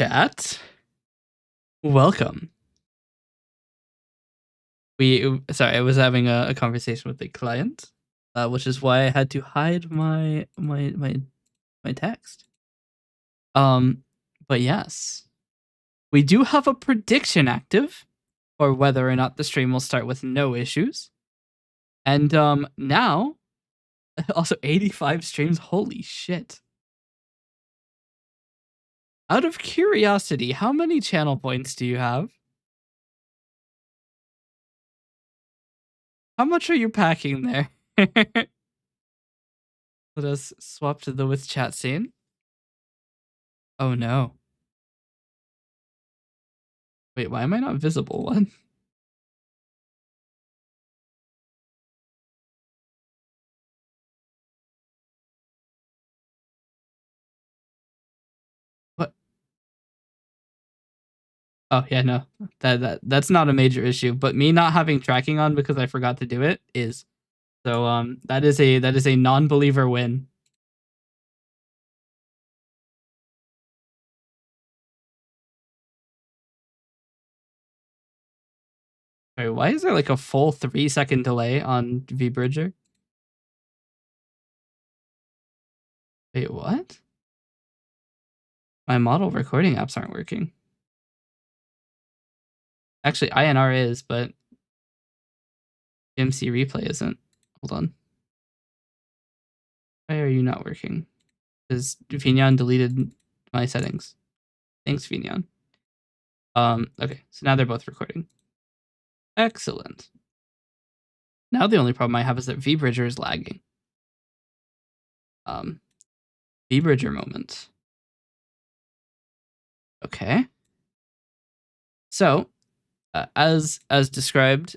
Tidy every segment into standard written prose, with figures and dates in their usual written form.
chat. Welcome. Sorry, I was having a conversation with a client, which is why I had to hide my text. But yes, we do have a prediction active for whether or not the stream will start with no issues. And now also 85 streams. Holy shit. Out of curiosity, how many channel points do you have? How much are you packing there? Let us swap to the with chat scene. Oh no. Wait, why am I not visible? What? What? Oh yeah, no. That's not a major issue, but me not having tracking on because I forgot to do it is. So that is a non-believer win. Wait, why is there like a full 3-second delay on vBridger? Wait, what? My model recording apps aren't working. Actually, INR is, but MC replay isn't. Hold on. Why are you not working? Because Vignon deleted my settings. Thanks, Vignon. Okay, so now they're both recording. Excellent. Now the only problem I have is that vBridger is lagging. vBridger moment. Okay. So, as described,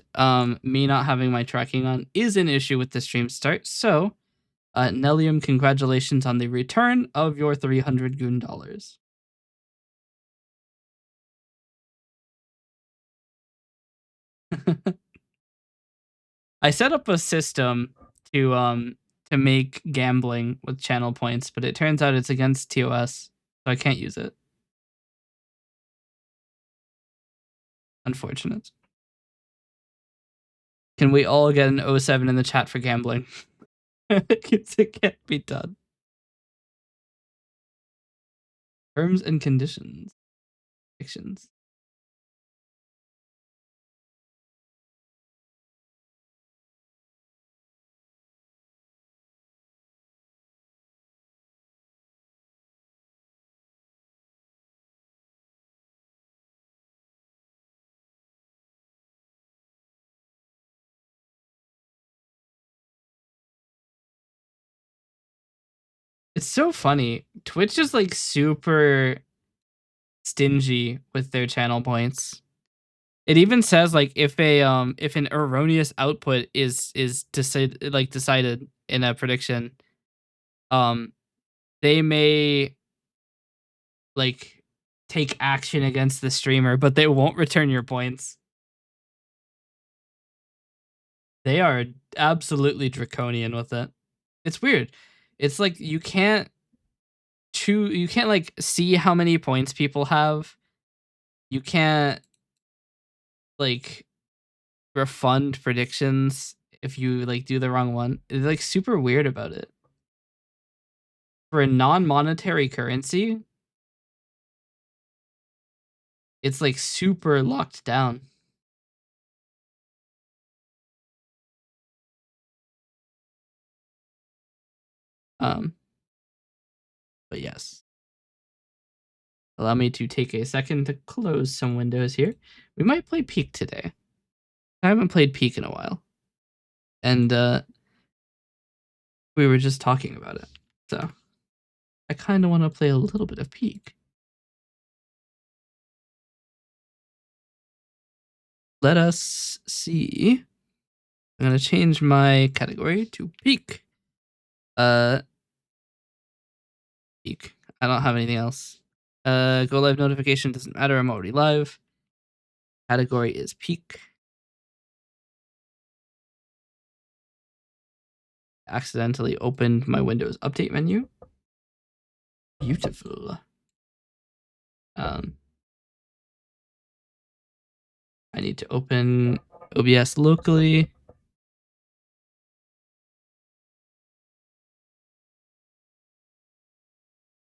me not having my tracking on is an issue with the stream start. So, Nellium, congratulations on the return of your 300 goon dollars. I set up a system to make gambling with channel points, but it turns out it's against TOS, so I can't use it. Unfortunate. Can we all get an 07 in the chat for gambling? It can't be done. Terms and conditions. Fictions. It's so funny. Twitch is like super stingy with their channel points. It even says like if an erroneous output is decided in a prediction, they may like take action against the streamer, but they won't return your points. They are absolutely draconian with it. It's weird. It's like you can't like see how many points people have. You can't like refund predictions if you like do the wrong one. It's like super weird about it. For a non-monetary currency, it's like super locked down. But yes. Allow me to take a second to close some windows here. We might play Peak today. I haven't played Peak in a while. And we were just talking about it. So I kind of want to play a little bit of Peak. Let us see. I'm going to change my category to Peak. Peak. I don't have anything else. Go live notification doesn't matter. I'm already live. Category is Peak. Accidentally opened my Windows update menu. Beautiful. Um, I need to open OBS locally.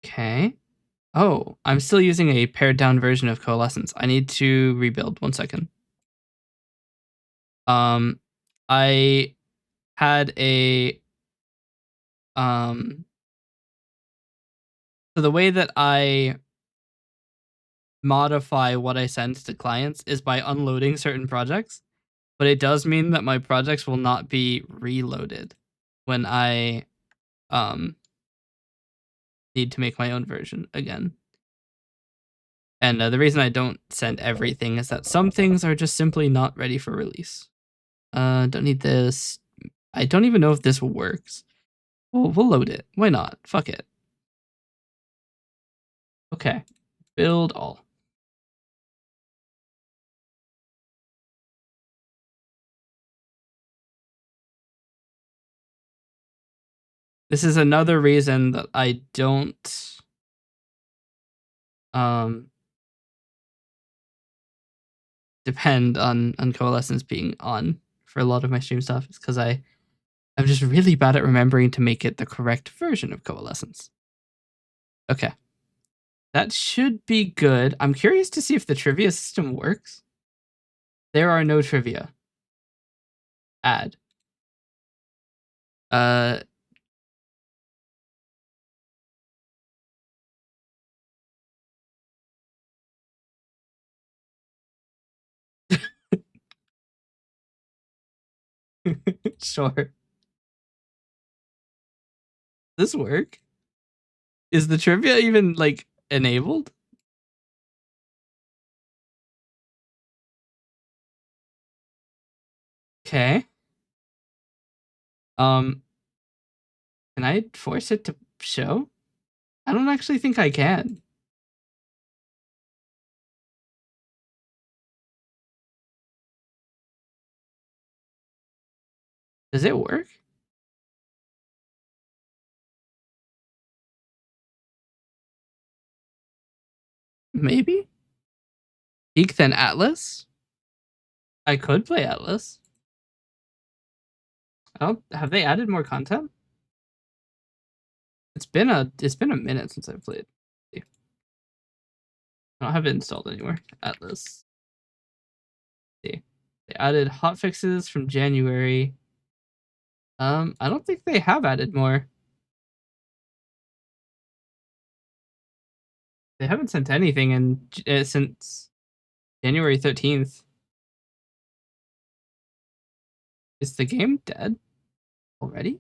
Okay. Oh, I'm still using a pared down version of Coalescence. I need to rebuild. 1 second. I had a so the way that I modify what I send to clients is by unloading certain projects, but it does mean that my projects will not be reloaded when I need to make my own version again. And the reason I don't send everything is that some things are just simply not ready for release. Don't need this. I don't even know if this works. We'll load it. Why not? Fuck it. Okay. Build all. This is another reason that I don't depend on Coalescence being on for a lot of my stream stuff. It's because I'm just really bad at remembering to make it the correct version of Coalescence. Okay. That should be good. I'm curious to see if the trivia system works. There are no trivia. Add. Sure. This work? Is the trivia even like enabled? Okay. Can I force it to show? I don't actually think I can. Does it work? Maybe? Peak then Atlas? I could play Atlas. Oh, have they added more content? It's been a minute since I've played. I don't have it installed anywhere. Atlas. See. They added hotfixes from January. I don't think they have added more. They haven't sent anything since January 13th. Is the game dead already?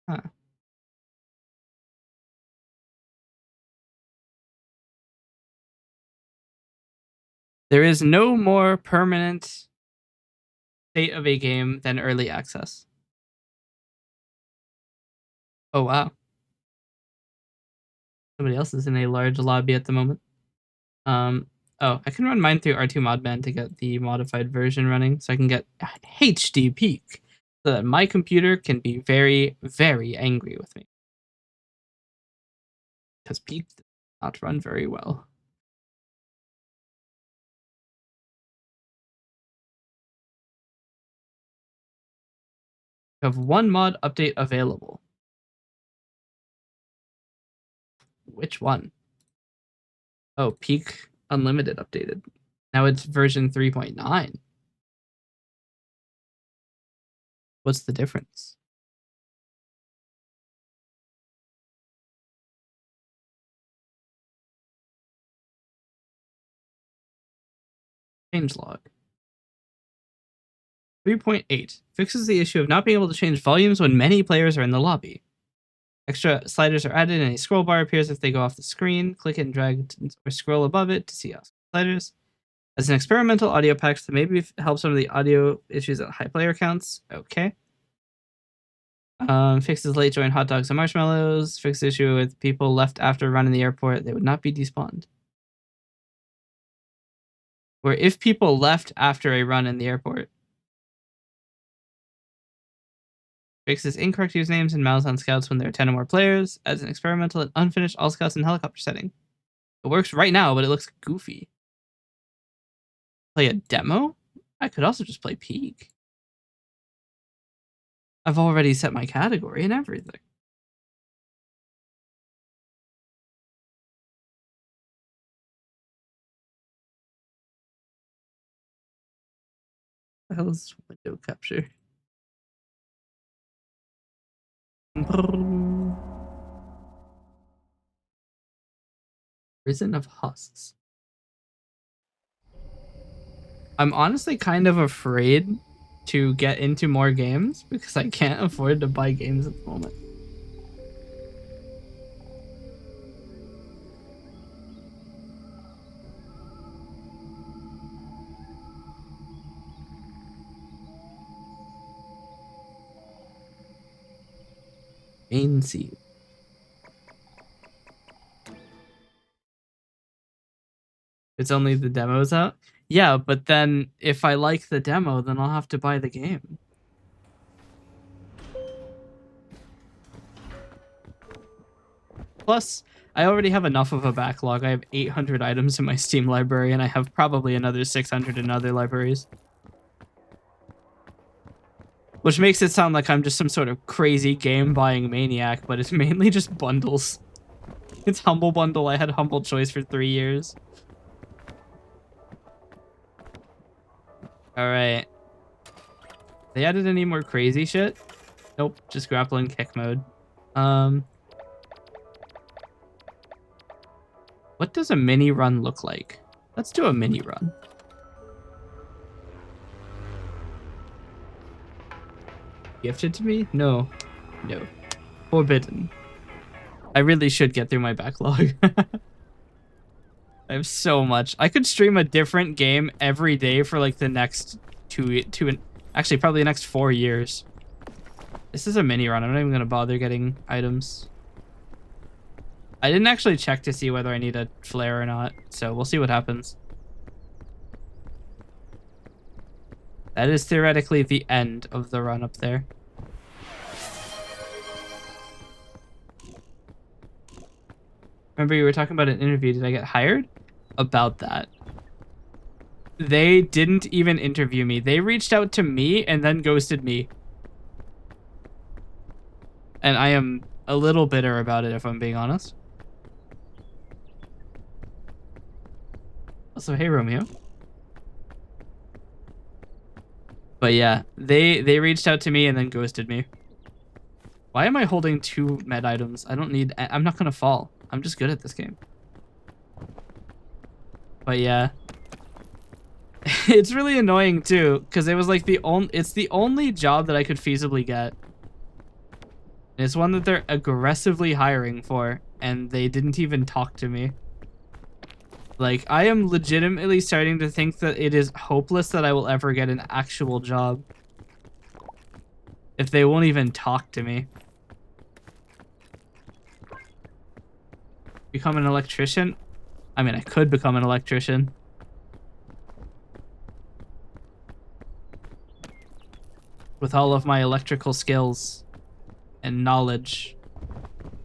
Huh. There is no more permanent state of a game than early access. Oh, wow. Somebody else is in a large lobby at the moment. Oh, I can run mine through R2 Modman to get the modified version running, so I can get HD peak, so that my computer can be very, very angry with me. Because peak does not run very well. You have one mod update available. Which one? Oh, Peak Unlimited updated. Now it's version 3.9. What's the difference? Changelog. 3.8 fixes the issue of not being able to change volumes when many players are in the lobby. Extra sliders are added and a scroll bar appears if they go off the screen. Click it and drag or scroll above it to see sliders. As an experimental audio pack to maybe help some of the audio issues at high player counts. Okay. Fixes late join hot dogs and marshmallows. Fix issue with people left after a run in the airport. They would not be despawned. Or if people left after a run in the airport. Fixes incorrect usernames and mouths on scouts when there are 10 or more players. Adds an experimental and unfinished all scouts in helicopter setting. It works right now, but it looks goofy. Play a demo? I could also just play Peak. I've already set my category and everything. What the hell is window capture? Prison of Husks. I'm honestly kind of afraid to get into more games because I can't afford to buy games at the moment. Main seed. It's only the demos out? Yeah, but then if I like the demo, then I'll have to buy the game. Plus, I already have enough of a backlog. I have 800 items in my Steam library, and I have probably another 600 in other libraries. Which makes it sound like I'm just some sort of crazy game-buying maniac, but it's mainly just bundles. It's Humble Bundle. I had Humble Choice for 3 years. Alright. They added any more crazy shit? Nope, just grappling kick mode. What does a mini run look like? Let's do a mini run. Gifted to me? No. No. Forbidden. I really should get through my backlog. I have so much. I could stream a different game every day for like the next actually probably the next 4 years. This is a mini run. I'm not even gonna bother getting items. I didn't actually check to see whether I need a flare or not, so we'll see what happens. That is theoretically the end of the run up there. Remember you were talking about an interview. Did I get hired? About that. They didn't even interview me. They reached out to me and then ghosted me. And I am a little bitter about it, if I'm being honest. Also, hey, Romeo. But yeah, they reached out to me and then ghosted me. Why am I holding 2 med items? I don't need... I'm not gonna fall. I'm just good at this game. But yeah. It's really annoying too, because it was like it's the only job that I could feasibly get. And it's one that they're aggressively hiring for, and they didn't even talk to me. Like, I am legitimately starting to think that it is hopeless that I will ever get an actual job if they won't even talk to me. Become an electrician? I mean, I could become an electrician. With all of my electrical skills and knowledge.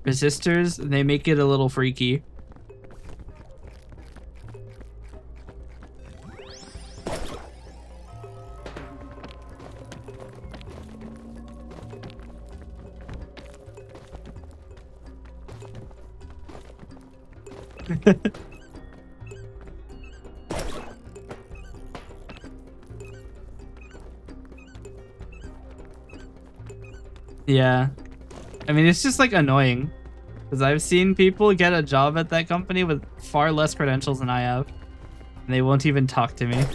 Resistors, they make it a little freaky. Yeah. I mean, it's just like annoying. Because I've seen people get a job at that company with far less credentials than I have. And they won't even talk to me.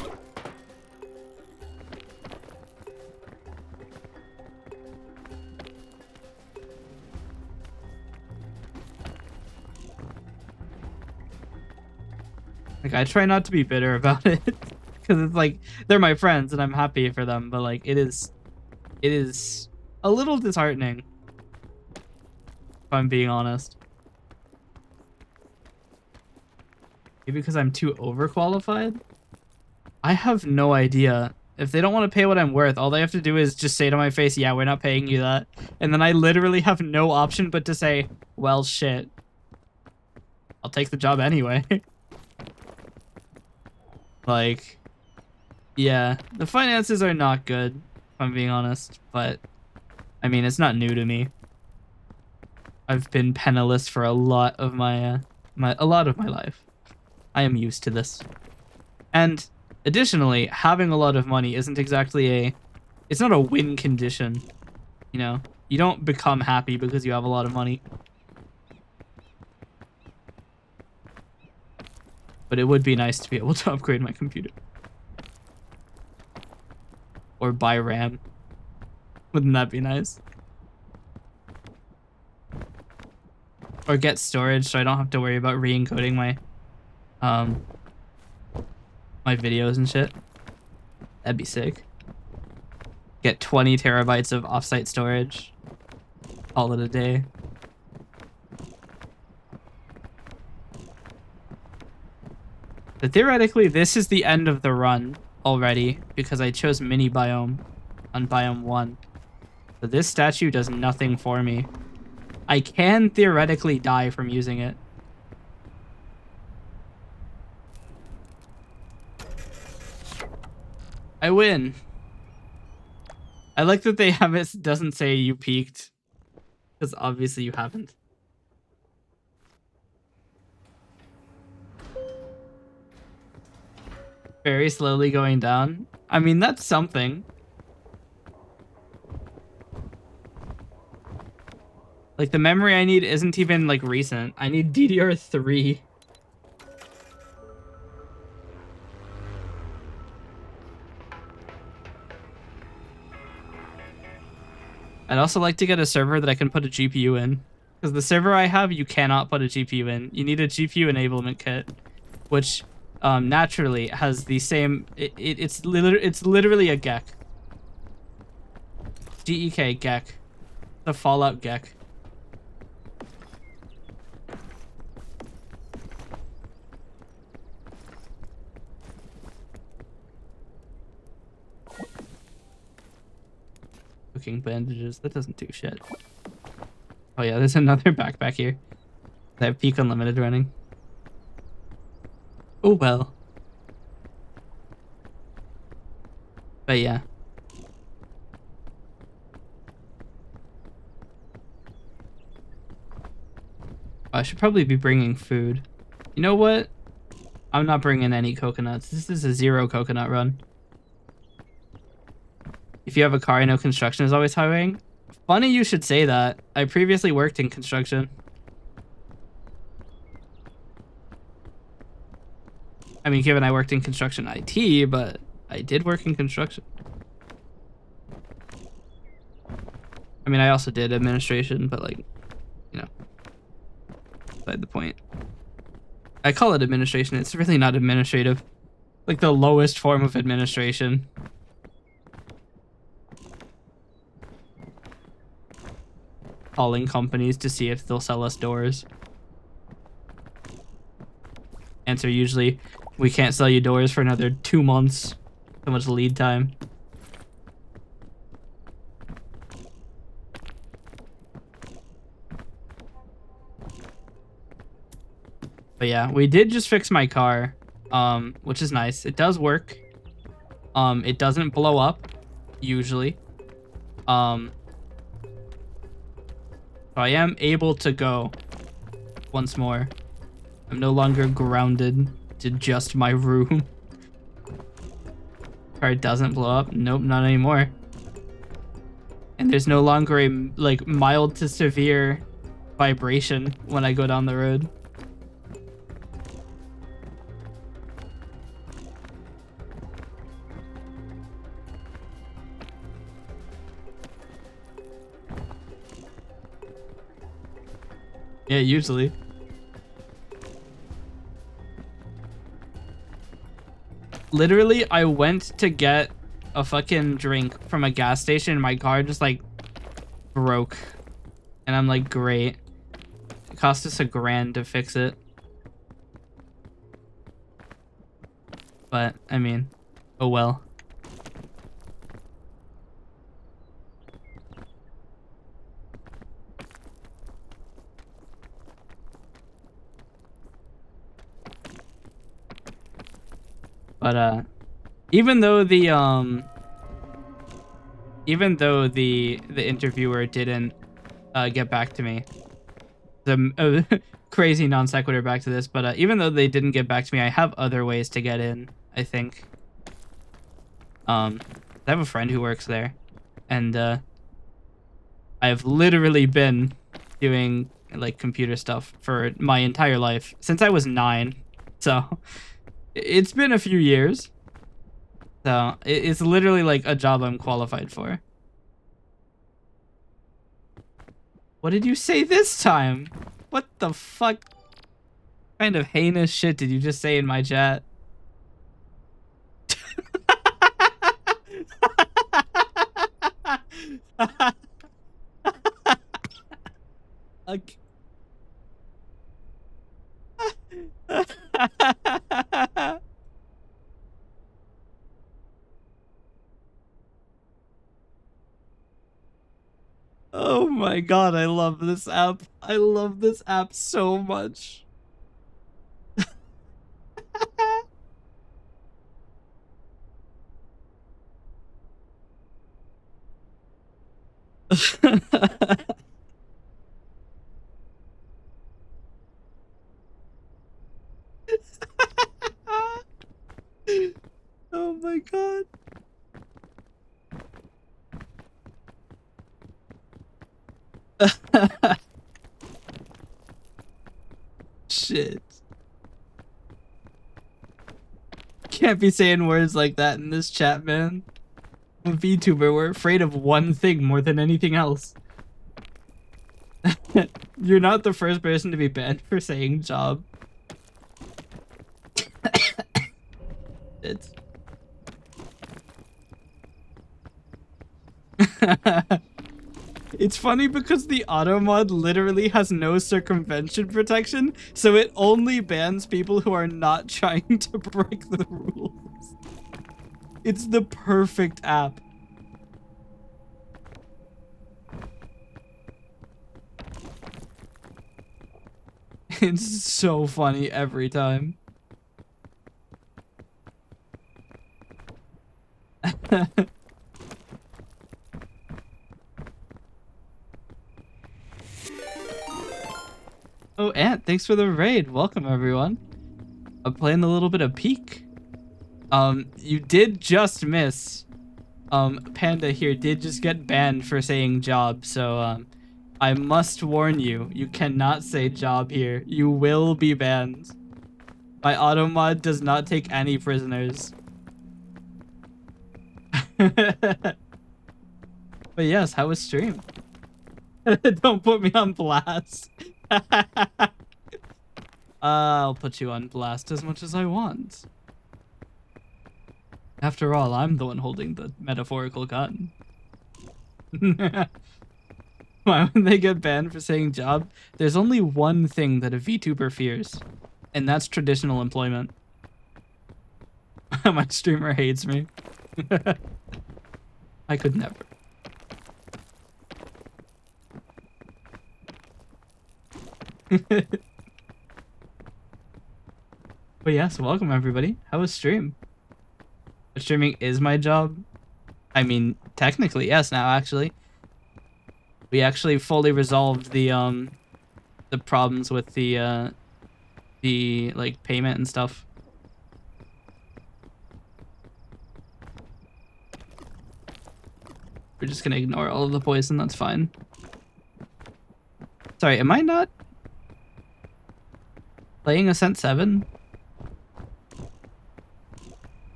Like, I try not to be bitter about it. Because it's like, they're my friends and I'm happy for them. But like, it is a little disheartening I'm being honest. Maybe because I'm too overqualified? I have no idea. If they don't want to pay what I'm worth, all they have to do is just say to my face, yeah, we're not paying you that. And then I literally have no option but to say, well, shit. I'll take the job anyway. Like, yeah, the finances are not good, if I'm being honest. But, I mean, it's not new to me. I've been penniless for a lot of my life. I am used to this. And additionally, having a lot of money isn't exactly it's not a win condition, you know? You don't become happy because you have a lot of money. But it would be nice to be able to upgrade my computer. Or buy RAM. Wouldn't that be nice? Or get storage so I don't have to worry about re-encoding my my videos and shit. That'd be sick. Get 20 terabytes of offsite storage. Call it a day. But theoretically, this is the end of the run already because I chose mini biome on biome 1. So this statue does nothing for me. I can theoretically die from using it. I win. I like that they have it doesn't say you peaked. Because obviously you haven't. Very slowly going down. I mean, that's something. Like, the memory I need isn't even, like, recent. I need DDR3. I'd also like to get a server that I can put a GPU in. Because the server I have, you cannot put a GPU in. You need a GPU enablement kit. Which, naturally, has the same... It's literally a GEC. GEK, GEC. The Fallout GEC. Cooking bandages. That doesn't do shit. Oh yeah, there's another backpack here. I have Peak Unlimited running. Oh well. But yeah. I should probably be bringing food. You know what? I'm not bringing any coconuts. This is a 0 coconut run. If you have a car, I know construction is always hiring. Funny you should say that. I previously worked in construction. I mean, given I worked in construction IT, but I did work in construction. I mean, I also did administration, but like, you know, beside the point. I call it administration. It's really not administrative. Like the lowest form of administration. Calling companies to see if they'll sell us doors. Answer usually, we can't sell you doors for another 2 months. So much lead time. But yeah, we did just fix my car, which is nice. It does work. It doesn't blow up, usually. So I am able to go once more. I'm no longer grounded to just my room. Car doesn't blow up. Nope, not anymore. And there's no longer a like mild to severe vibration when I go down the road. Yeah, usually. Literally, I went to get a fucking drink from a gas station. My car just like broke. And I'm like, great. cost us $1,000 to fix it. But, I mean, oh well. But, even though the interviewer didn't get back to me, the crazy non sequitur back to this, but even though they didn't get back to me, I have other ways to get in, I think. I have a friend who works there, and I've literally been doing like computer stuff for my entire life since I was 9. So it's been a few years. So it's literally like a job I'm qualified for. What did you say this time? What the fuck kind of heinous shit did you just say in my chat? Okay. Oh my god, I love this app. I love this app so much. Oh my god. Shit. Can't be saying words like that in this chat, man. I'm a VTuber, we're afraid of one thing more than anything else. You're not the first person to be banned for saying job. It's... It's funny because the auto mod literally has no circumvention protection, so it only bans people who are not trying to break the rules. It's the perfect app. It's so funny every time. Oh, Ant, thanks for the raid. Welcome, everyone. I'm playing a little bit of Peak. You did just miss. Panda here did just get banned for saying job, so, I must warn you, you cannot say job here. You will be banned. My auto mod does not take any prisoners. But yes, how was stream? Don't put me on blast. I'll put you on blast as much as I want. After all, I'm the one holding the metaphorical gun. Why would they get banned for saying job? There's only one thing that a VTuber fears, and that's traditional employment. My streamer hates me. I could never. But yes, welcome everybody. How was stream? Streaming is my job. I mean, technically, yes, now actually. We actually fully resolved the problems with the like payment and stuff. We're just gonna ignore all of the poison, that's fine. Sorry, am I not playing Ascent 7?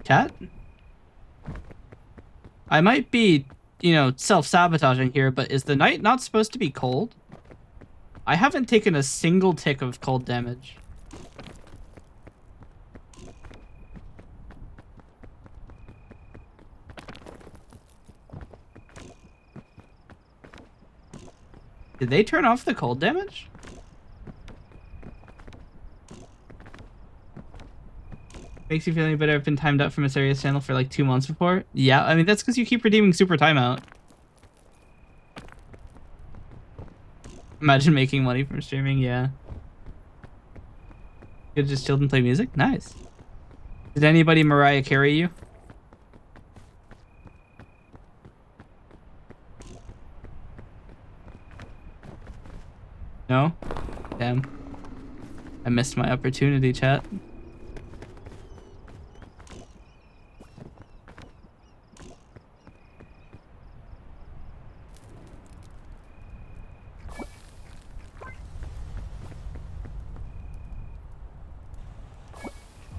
Chat? I might be, you know, self-sabotaging here, but is the night not supposed to be cold? I haven't taken a single tick of cold damage. Did they turn off the cold damage? Makes you feel any better. I've been timed out from a serious channel for like 2 months before. Yeah, I mean, that's because you keep redeeming super timeout. Imagine making money from streaming, yeah. You could just chill and play music? Nice. Did anybody Mariah Carey you? No? Damn. I missed my opportunity, chat.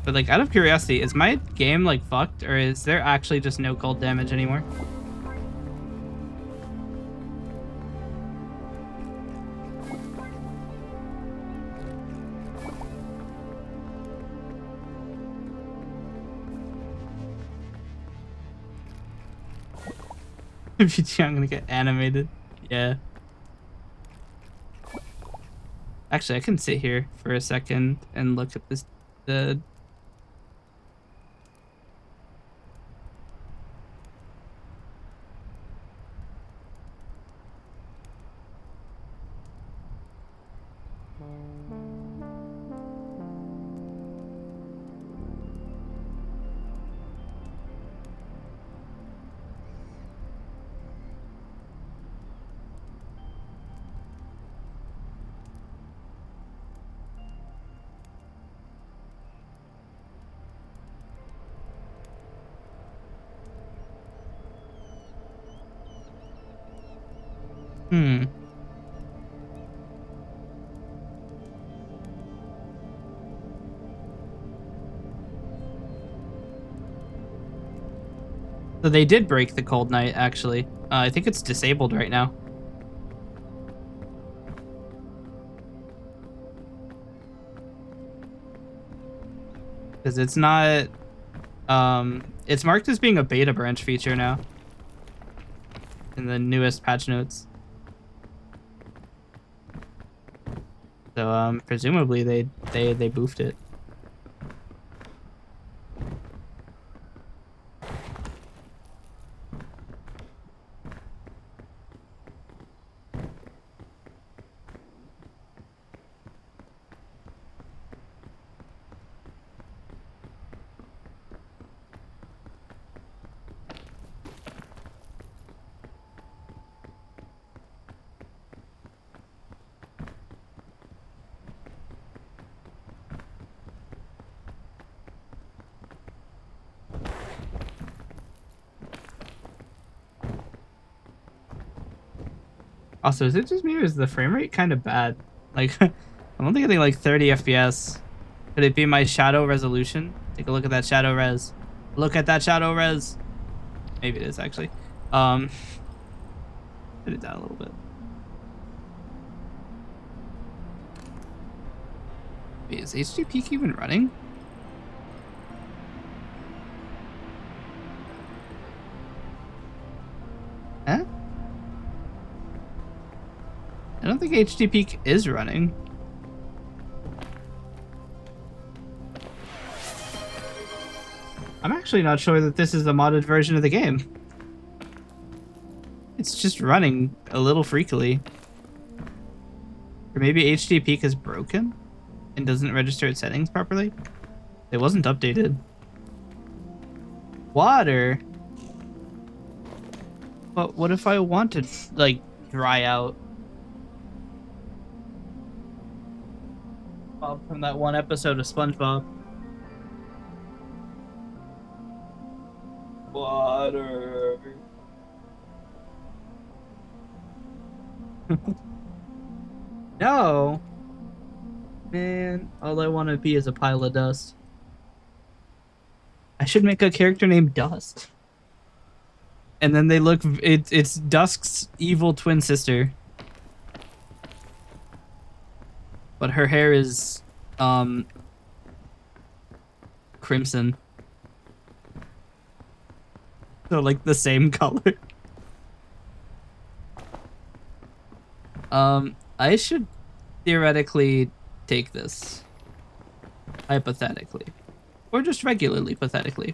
But like, out of curiosity, is my game like fucked, or is there actually just no cold damage anymore? I'm gonna get animated. Yeah. Actually, I can sit here for a second and look at this. The hmm. So they did break the cold night, actually. I think it's disabled right now. Because it's not... it's marked as being a beta branch feature now. In the newest patch notes. So, presumably they boofed it. Also, is it just me or is the frame rate kind of bad? Like, I'm only getting like 30 FPS. Could it be my shadow resolution? Take a look at that shadow res. Look at that shadow res. Maybe it is actually. Put it down a little bit. Wait, is HD peak even running? Huh? I don't think HD peak is running. I'm actually not sure that this is the modded version of the game. It's just running a little freakily. Or maybe HD peak is broken and doesn't register its settings properly. It wasn't updated. Water? But what if I want to, like, dry out? From that one episode of SpongeBob. Water. No. Man, all I want to be is a pile of dust. I should make a character named Dust. And then they look, it's Dusk's evil twin sister. But her hair is, crimson. So, like, the same color. I should theoretically take this. Hypothetically. Of or just regularly pathetically.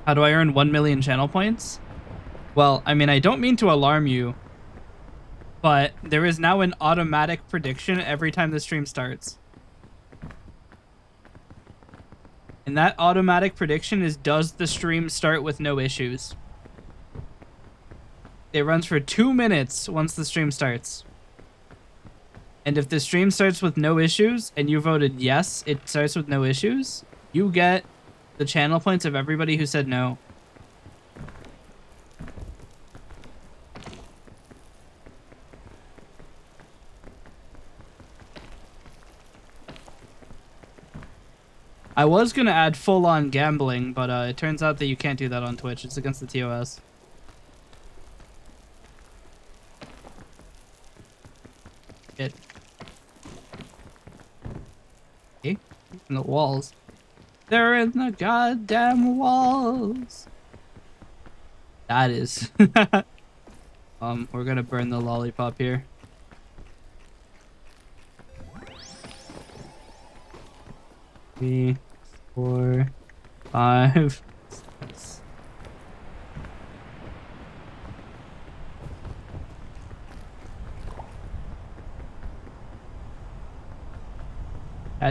How do I earn 1 million channel points? Well, I mean, I don't mean to alarm you, but there is now an automatic prediction every time the stream starts. And that automatic prediction is, does the stream start with no issues? It runs for 2 minutes once the stream starts. And if the stream starts with no issues and you voted yes, it starts with no issues, you get the channel points of everybody who said no. I was going to add full-on gambling, but it turns out that you can't do that on Twitch. It's against the TOS. It. Okay. In the walls. They're in the goddamn walls. That is. We're gonna burn the lollipop here. 3, 4, 5, 6.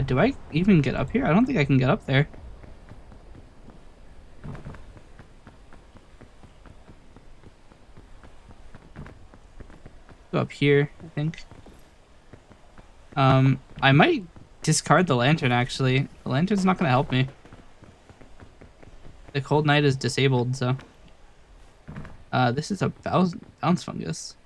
Do I even get up here? I don't think I can get up there. Go up here, I think. I might discard the lantern, actually. The lantern's not gonna help me. The cold night is disabled, so. This is a bounce fungus.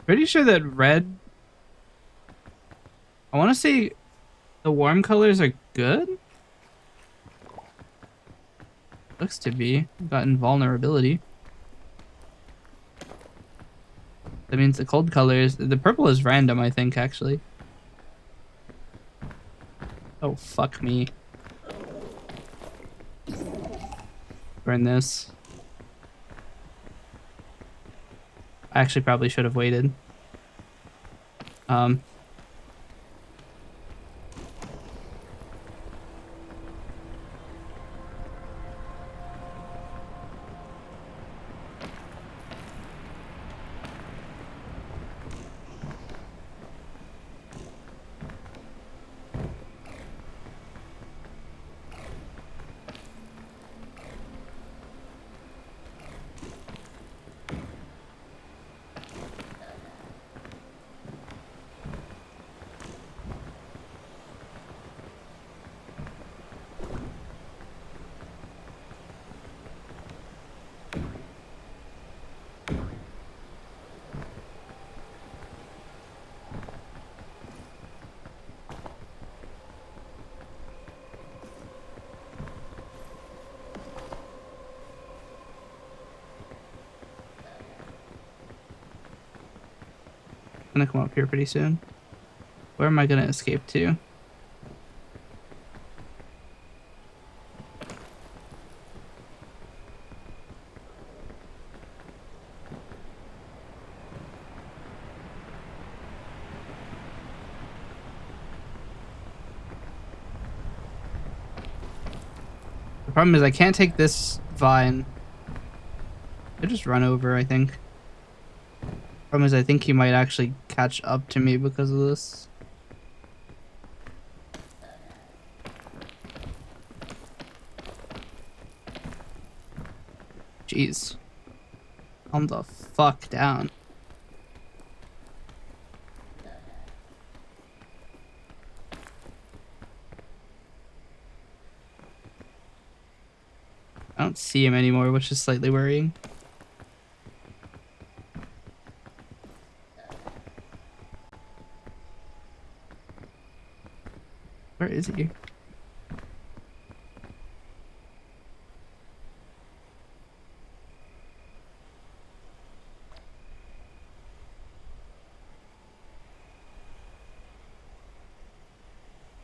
Pretty sure that red... I want to say the warm colors are good? Looks to be. Got invulnerability. That means the cold colors... The purple is random, I think, actually. Oh, fuck me. Burn this. I actually probably should have waited. Gonna come up here pretty soon. Where am I gonna escape to? The problem is I can't take this vine. I just run over, I think. Problem is I think he might actually catch up to me because of this. Jeez. Calm the fuck down. I don't see him anymore, which is slightly worrying. Where is he?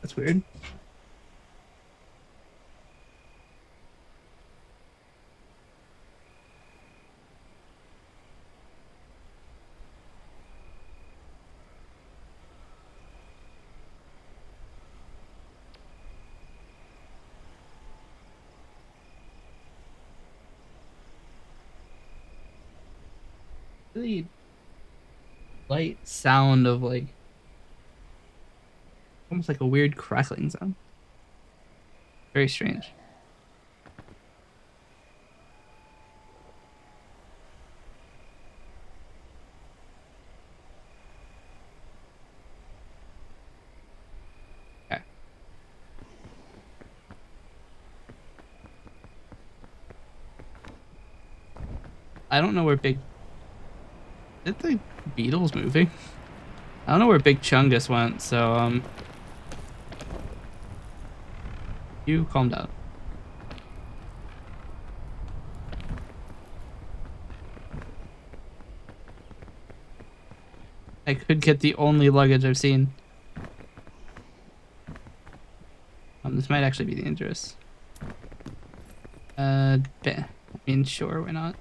That's weird. Really light sound of like almost like a weird crackling sound. Very strange. Okay. I don't know where Big. Did the beetles moving? I don't know where Big Chungus went, so you calm down. I could get the only luggage I've seen. This might actually be dangerous. I mean, sure, why not?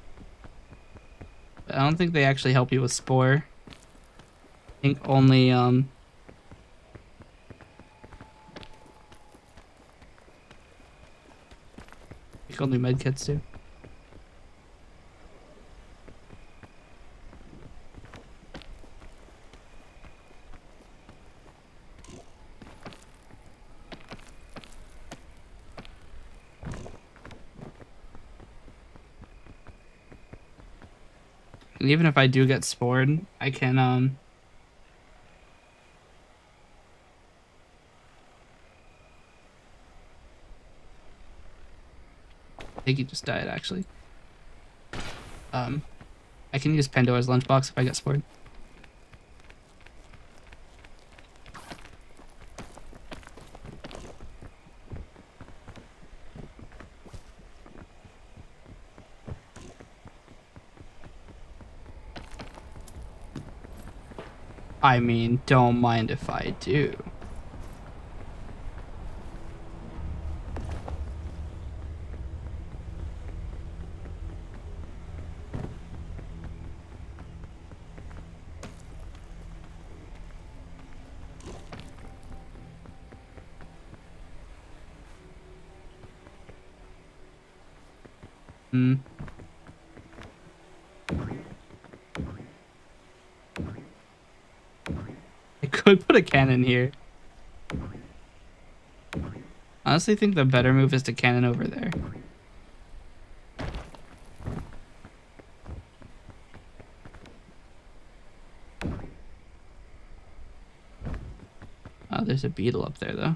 But I don't think they actually help you with spore. I think only medkits do. And even if I do get spored, I can I think he just died actually. I can use Pandora's lunchbox if I get spored. I mean, don't mind if I do. Hmm. I could put a cannon here. Honestly, think the better move is to cannon over there. Oh, there's a beetle up there though.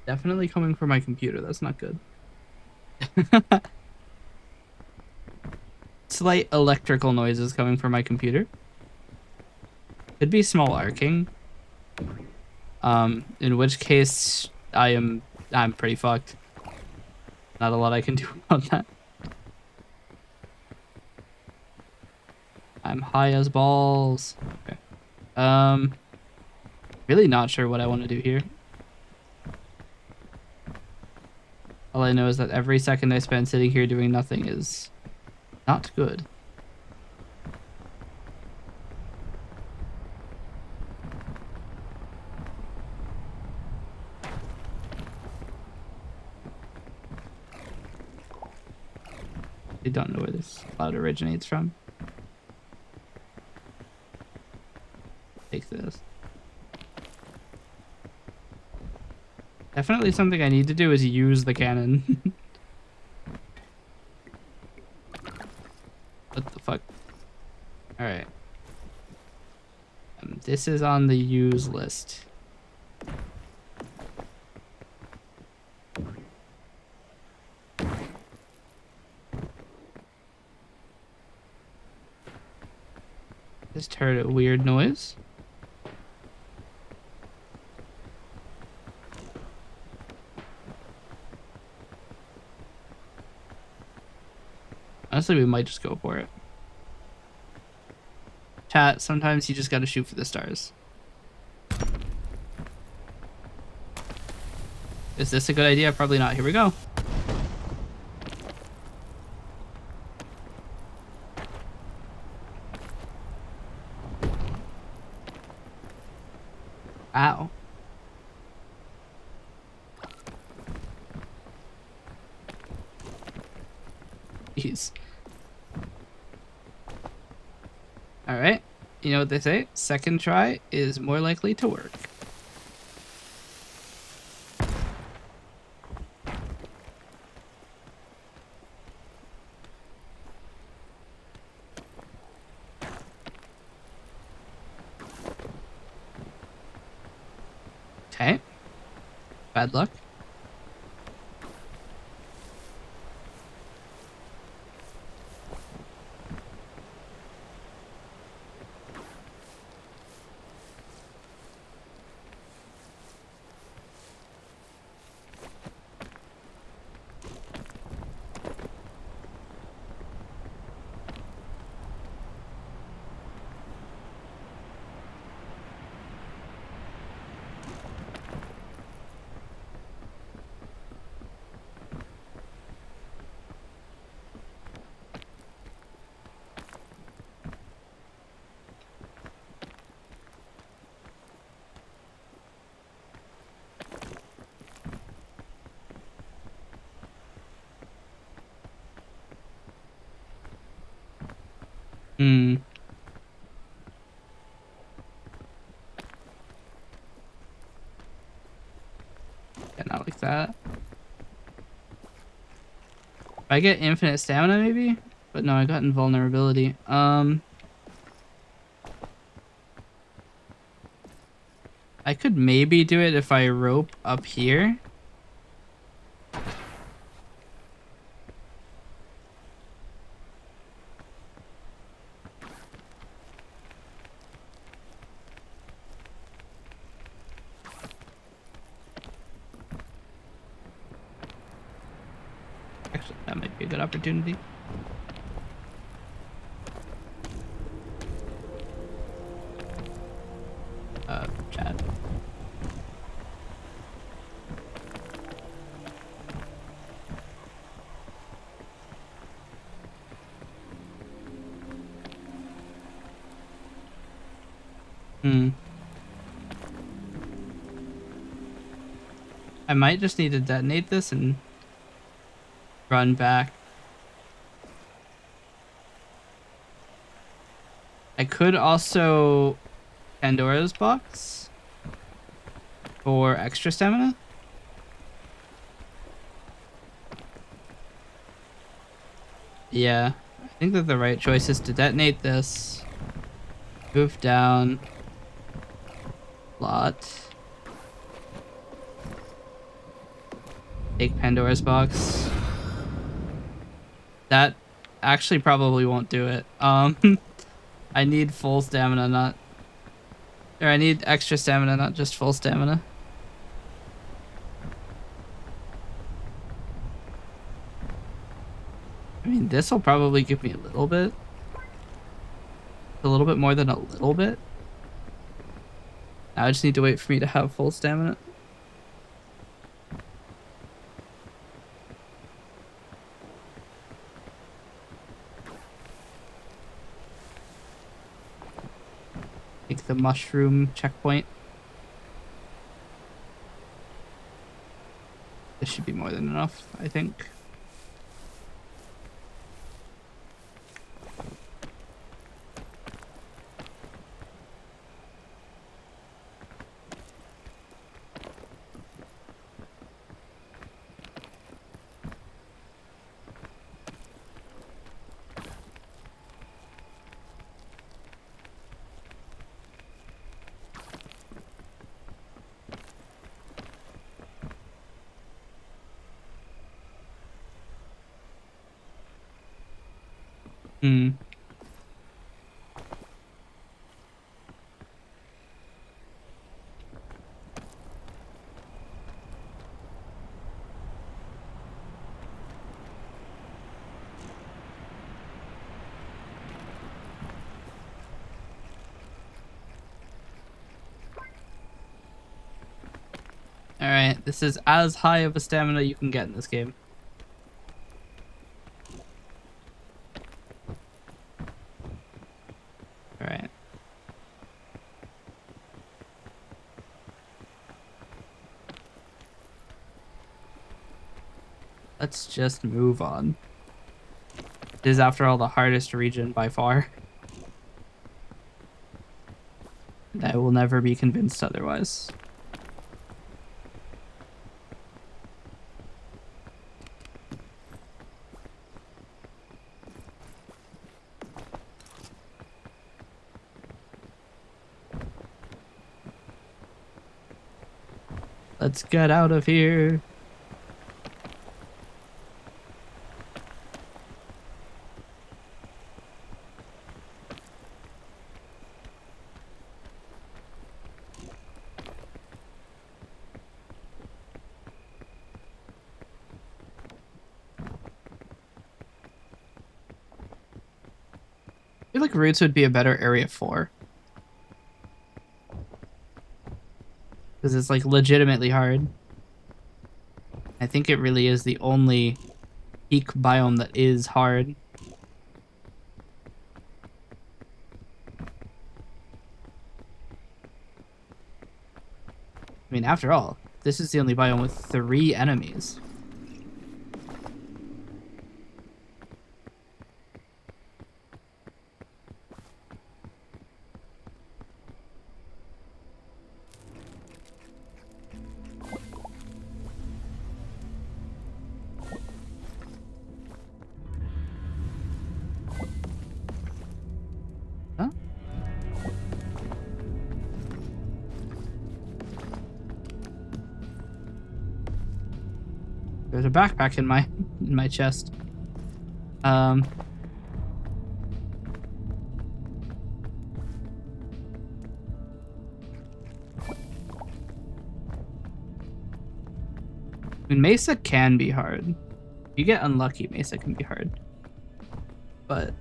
Definitely coming from my computer. That's not good. Slight electrical noises coming from my computer. Could be small arcing. In which case I'm pretty fucked. Not a lot I can do about that. I'm high as balls. Okay. Really not sure what I want to do here. All I know is that every second I spend sitting here doing nothing is not good. I don't know where this cloud originates from. Take this. Definitely something I need to do is use the cannon. What the fuck? Alright. This is on the use list. Just heard a weird noise. Honestly, we might just go for it. Chat, sometimes you just gotta shoot for the stars. Is this a good idea? Probably not. Here we go. Ow. Jeez. Alright. You know what they say? Second try is more likely to work. Okay. Bad luck. Hmm. Yeah, not like that. I get infinite stamina, maybe? But no, I got invulnerability. I could maybe do it if I rope up here. Actually, that might be a good opportunity. Chat. Hmm. I might just need to detonate this and run back. I could also Pandora's box for extra stamina. Yeah, I think that the right choice is to detonate this, move down, lot, take Pandora's box. That actually probably won't do it. I need full stamina, I need extra stamina, not just full stamina. I mean, this will probably give me a little bit. A little bit more than a little bit. Now I just need to wait for me to have full stamina. Take the mushroom checkpoint. This should be more than enough, I think. Hmm. Alright, this is as high of a stamina you can get in this game. Alright. Let's just move on. This is, after all, the hardest region by far. And I will never be convinced otherwise. Let's get out of here. I feel like Roots would be a better area for. Because it's like legitimately hard. I think it really is the only peak biome that is hard. I mean, after all, this is the only biome with 3 enemies. Huh? There's a backpack in my chest. I mean, Mesa can be hard. If you get unlucky, Mesa can be hard. But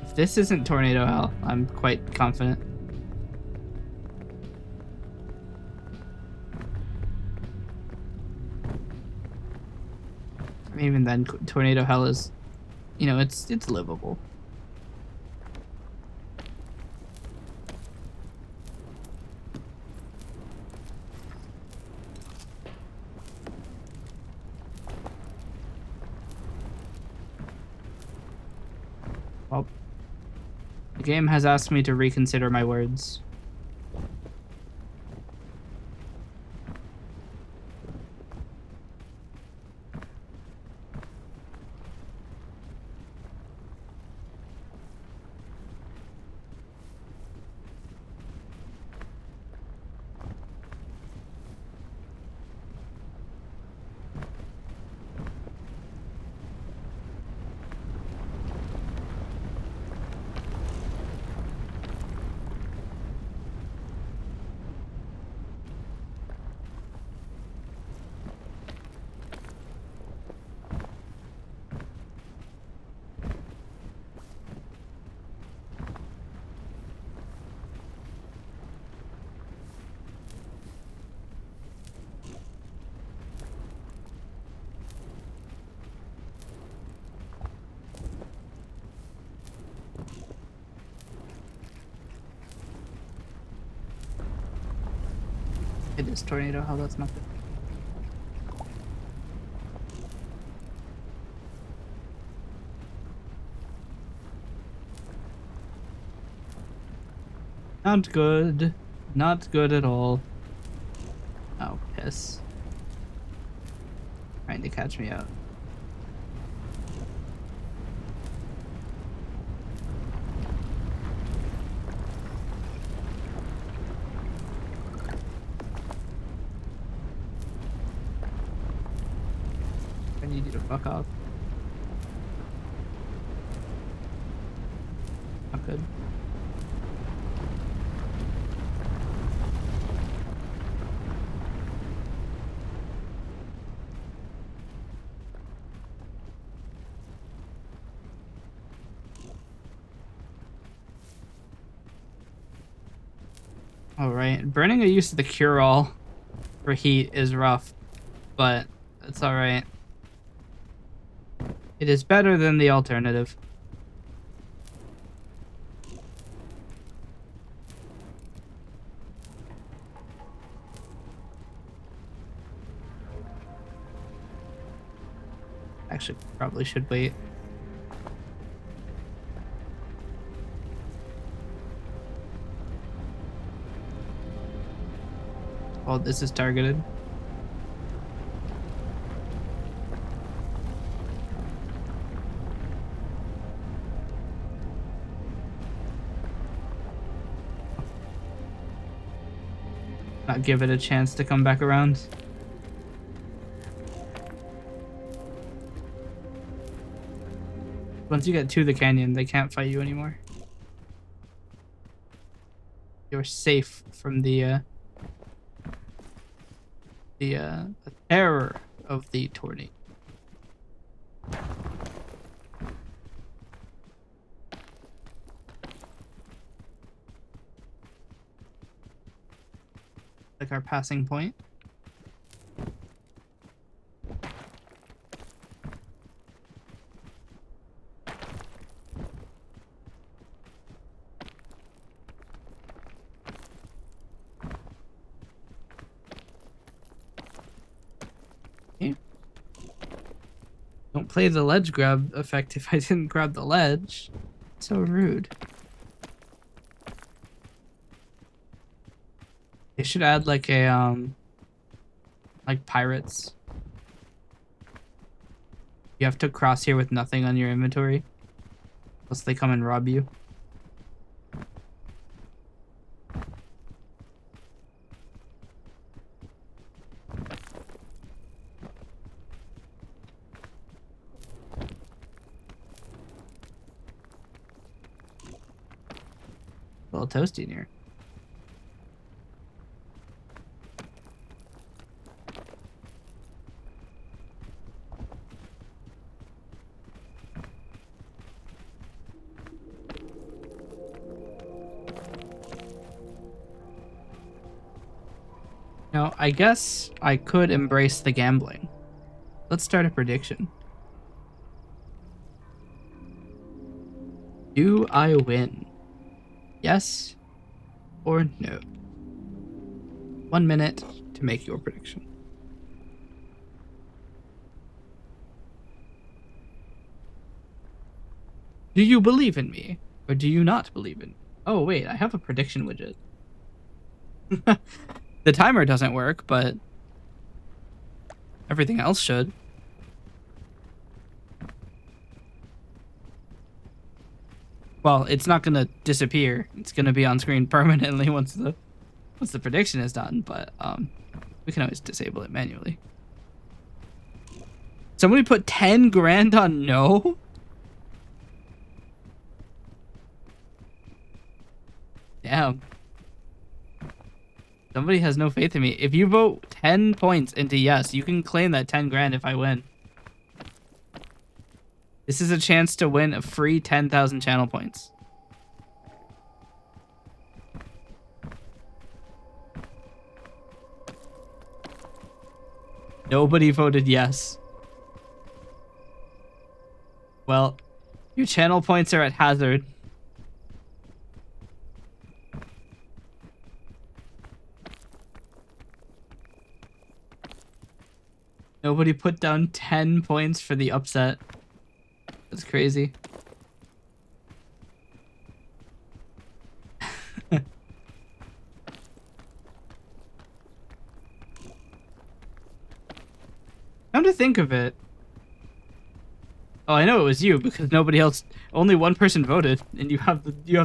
if this isn't Tornado Hell, I'm quite confident. I mean, even then, Tornado Hell is, you know, it's livable. Well, the game has asked me to reconsider my words. It is tornado hell, that's not good. Not good. Not good at all. Oh, piss. Trying to catch me out. I need you to fuck off. Not good. Alright, burning a use of the cure-all for heat is rough, but it's alright. It is better than the alternative. Actually, probably should wait. Oh, this is targeted. Not give it a chance to come back around. Once you get to the canyon, they can't fight you anymore. You're safe from the terror of the tornado. Like our passing point. Okay. Don't play the ledge grab effect if I didn't grab the ledge. So rude. They should add like a like pirates. You have to cross here with nothing on your inventory, unless they come and rob you. A little toasty in here. Now, I guess I could embrace the gambling. Let's start a prediction. Do I win? Yes or no? 1 minute to make your prediction. Do you believe in me? Or do you not believe in me? Oh, wait, I have a prediction widget. The timer doesn't work, but everything else should. Well, it's not gonna disappear. It's gonna be on screen permanently once the prediction is done, but we can always disable it manually. Somebody put 10 grand on no? Damn. Somebody has no faith in me. If you vote 10 points into yes, you can claim that 10 grand if I win. This is a chance to win a free 10,000 channel points. Nobody voted yes. Well, your channel points are at hazard. Nobody put down 10 points for the upset. That's crazy. Come to think of it. Oh, I know it was you because nobody else, only one person voted, and you have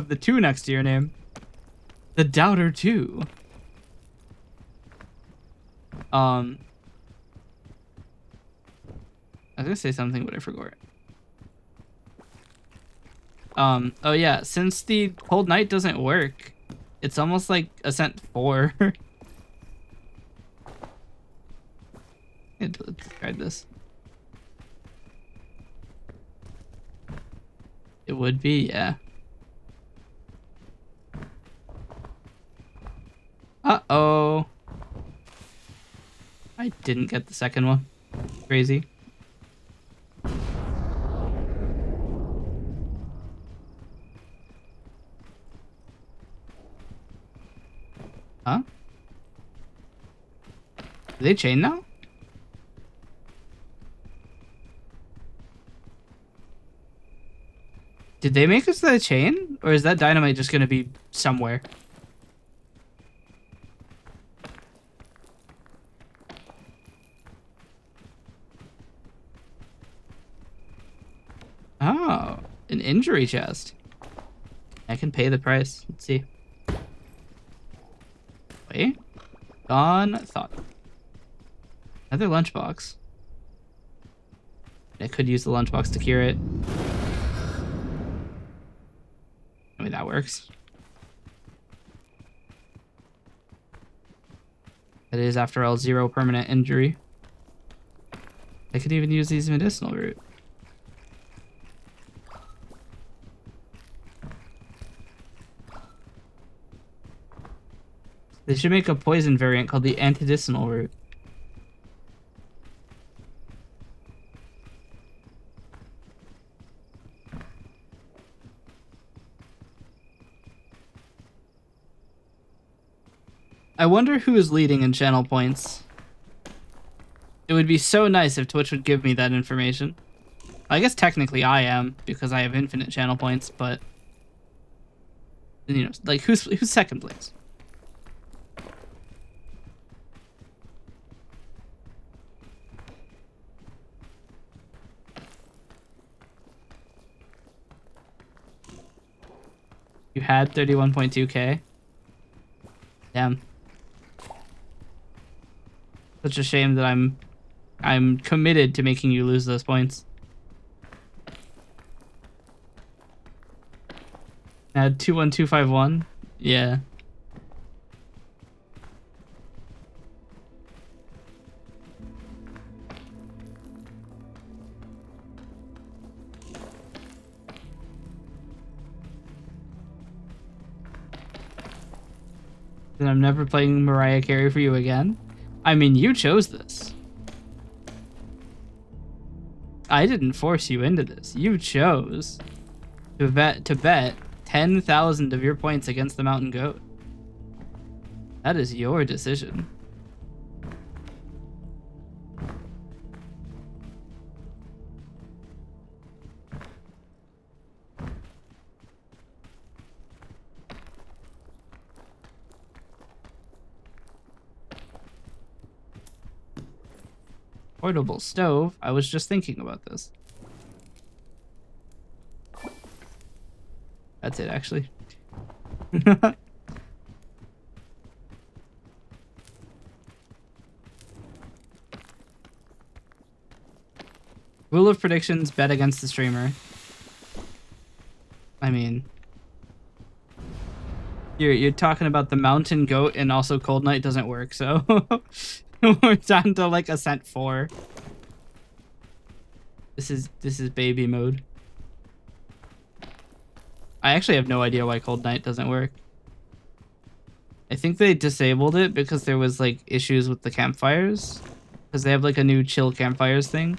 the 2 next to your name. The Doubter 2. I was gonna say something, but I forgot. Oh yeah, since the Cold Night doesn't work, it's almost like Ascent 4. Let's try this. It would be, yeah. Uh-oh. I didn't get the second one. Crazy. Huh? Do they chain now? Did they make us that chain? Or is that dynamite just gonna be somewhere? Oh, an injury chest. I can pay the price. Let's see. Wait. Gone thought. Another lunchbox. I could use the lunchbox to cure it. I mean, that works. That is, after all, 0 permanent injury. I could even use these medicinal root. They should make a poison variant called the antidicinal root. I wonder who is leading in channel points. It would be so nice if Twitch would give me that information. I guess technically I am, because I have infinite channel points, but... You know, like, who's second place? You had 31.2k? Damn. Such a shame that I'm committed to making you lose those points. Add 21251? Yeah. Then I'm never playing Mariah Carey for you again? I mean, you chose this. I didn't force you into this. You chose to bet 10,000 of your points against the Mountain Goat. That is your decision. Portable stove. I was just thinking about this. That's it, actually. Rule of predictions, bet against the streamer. I mean, you're talking about the Mountain Goat, and also Cold Night doesn't work, so we're down to like Ascent 4. This is baby mode. I actually have no idea why Cold Night doesn't work. I think they disabled it because there was like issues with the campfires. Because they have like a new chill campfires thing.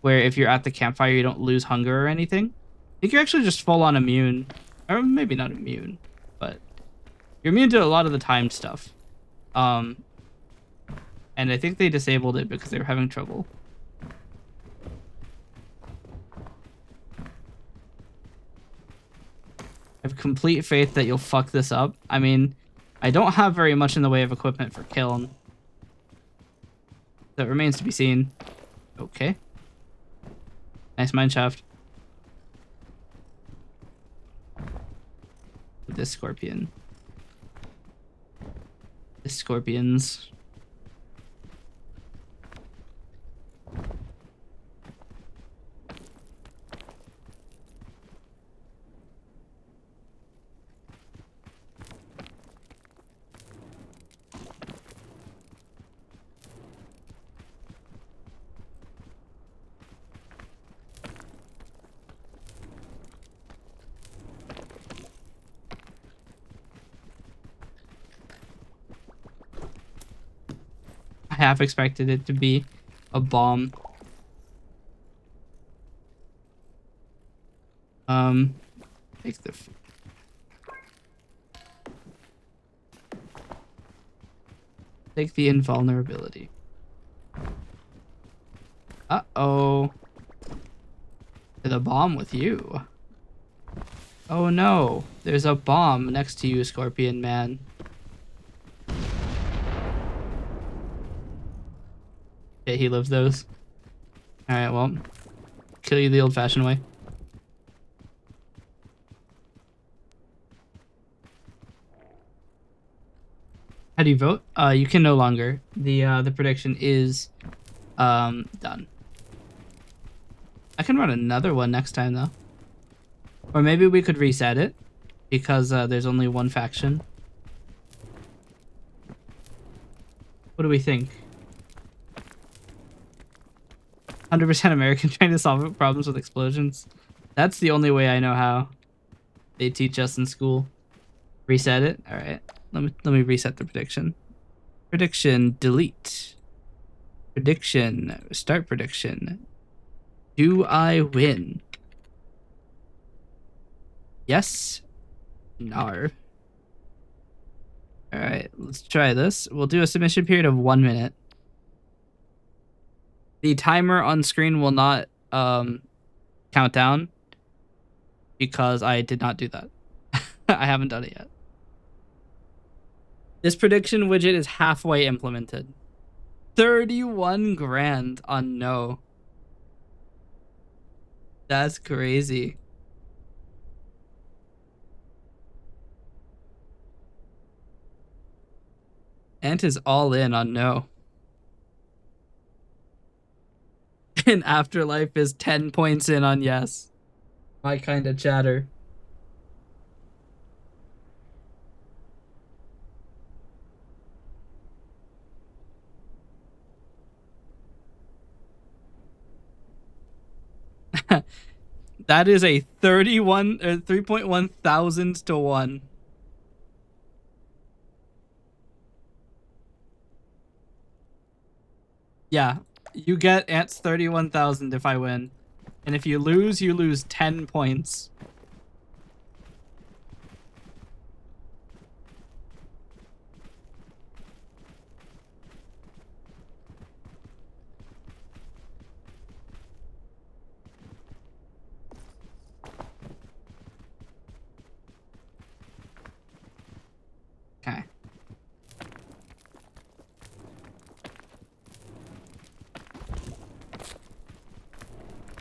Where if you're at the campfire, you don't lose hunger or anything. I think you're actually just full on immune. Or maybe not immune, but you're immune to a lot of the timed stuff. And I think they disabled it because they were having trouble. I have complete faith that you'll fuck this up. I mean, I don't have very much in the way of equipment for kiln. That remains to be seen. Okay. Nice mineshaft. This scorpion. The scorpions. I half expected it to be a bomb. Take the take the invulnerability. Uh-oh. The bomb with you. Oh no, there's a bomb next to you, Scorpion Man. Yeah, he lived those. Alright, well, kill you the old-fashioned way. How do you vote? You can no longer. The prediction is done. I can run another one next time though. Or maybe we could reset it because there's only one faction. What do we think? 100% American trying to solve problems with explosions. That's the only way I know how. They teach us in school. Reset it. All right. Let me reset the prediction. Prediction delete. Prediction start prediction. Do I win? Yes. Nar. All right. Let's try this. We'll do a submission period of 1 minute. The timer on screen will not count down because I did not do that. I haven't done it yet. This prediction widget is halfway implemented. 31 grand on no. That's crazy. Ant is all in on no. And Afterlife is 10 points in on yes. My kind of chatter. That is a 3.1 thousand to 1. Yeah, you get Ant's 31,000 if I win. And if you lose 10 points. Okay.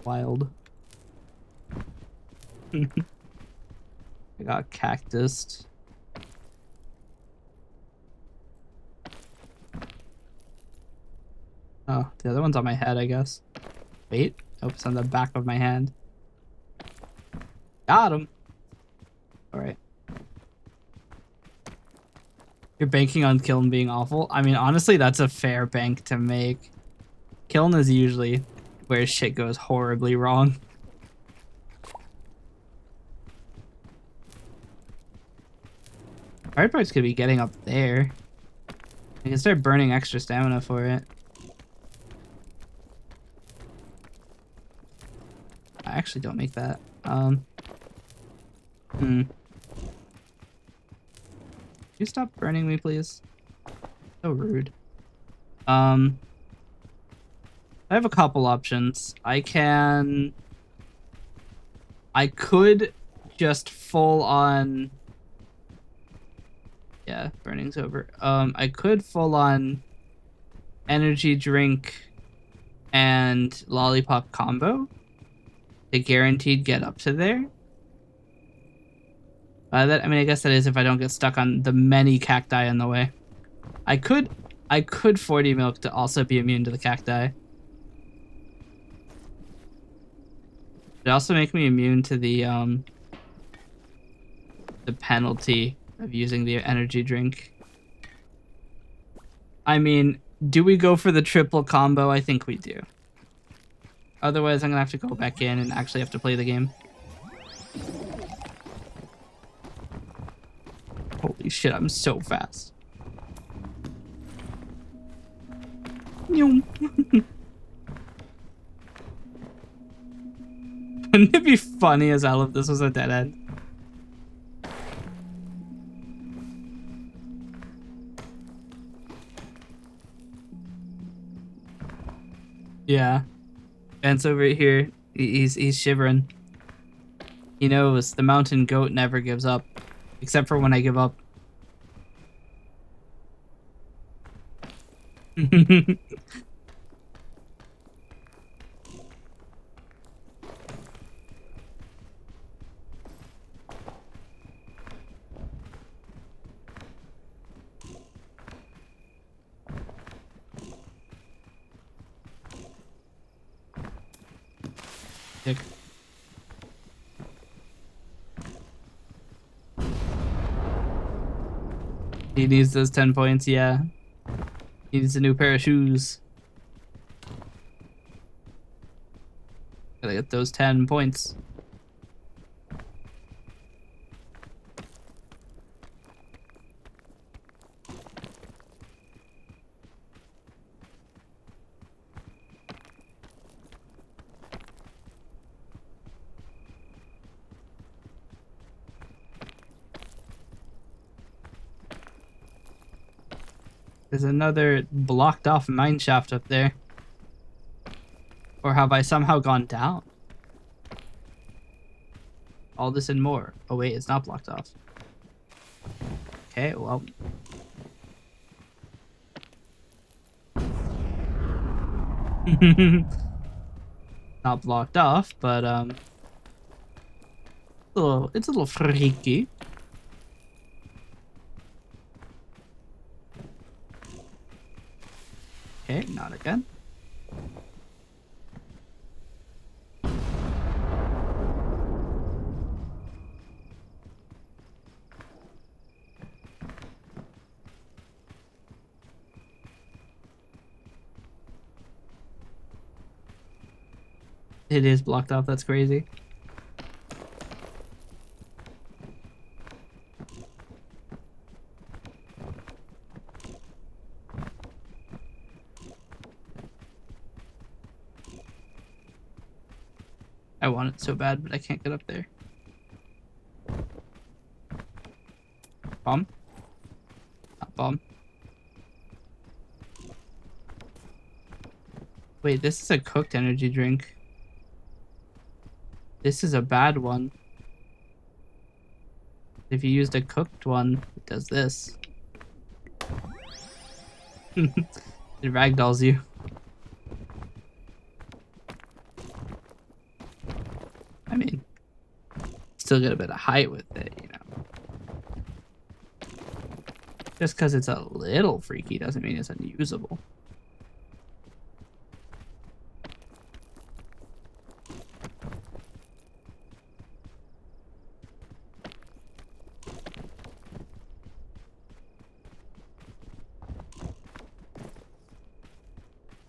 Wild. I got cactused. Oh, the other one's on my head, I guess. Wait. Oh, it's on the back of my hand. Got him. Alright. You're banking on Kiln being awful? I mean, honestly, that's a fair bank to make. Kiln is usually where shit goes horribly wrong. Hard parts could be getting up there. I can start burning extra stamina for it. I actually don't make that. You stop burning me, please? So rude. I have a couple options. I could just full on. Yeah, burning's over. I could full on energy drink and lollipop combo to guaranteed get up to there. I mean, I guess that is if I don't get stuck on the many cacti in the way. I could 40 milk to also be immune to the cacti. It also make me immune to the penalty of using the energy drink. I mean, do we go for the triple combo? I think we do. Otherwise, I'm gonna have to go back in and actually have to play the game. Holy shit, I'm so fast. Wouldn't it be funny as hell if this was a dead end? Yeah. Ben's over here. He's shivering. He knows the mountain goat never gives up. Except for when I give up. Dick. He needs those 10 points, yeah. He needs a new pair of shoes. Gotta get those 10 points. There's another blocked off mine shaft up there. Or have I somehow gone down? All this and more. Oh wait, it's not blocked off. Okay, well. Not blocked off, but it's a little freaky. Okay, not again. It is blocked off, that's crazy. I want it so bad, but I can't get up there. Bomb? Not bomb. Wait, this is a cooked energy drink. This is a bad one. If you used a cooked one, it does this. It ragdolls you. I mean, still get a bit of height with it, you know. Just because it's a little freaky doesn't mean it's unusable.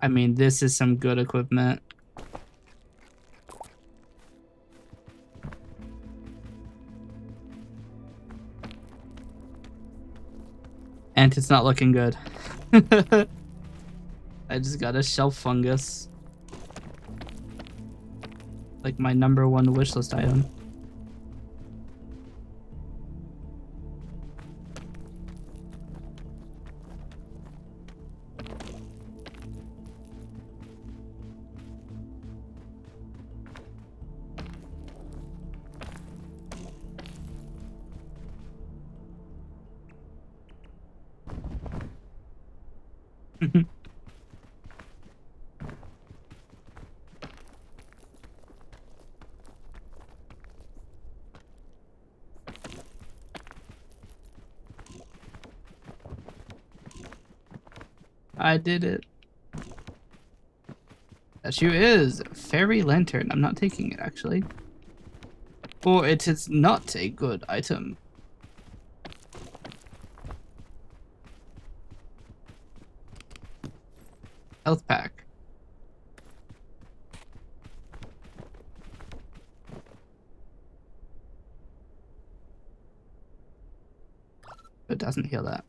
I mean, this is some good equipment. And it's not looking good. I just got a shelf fungus. Like my #1 wishlist item. I did it. That shoe is fairy lantern. I'm not taking it actually. Or it is not a good item. Health pack. It doesn't heal that.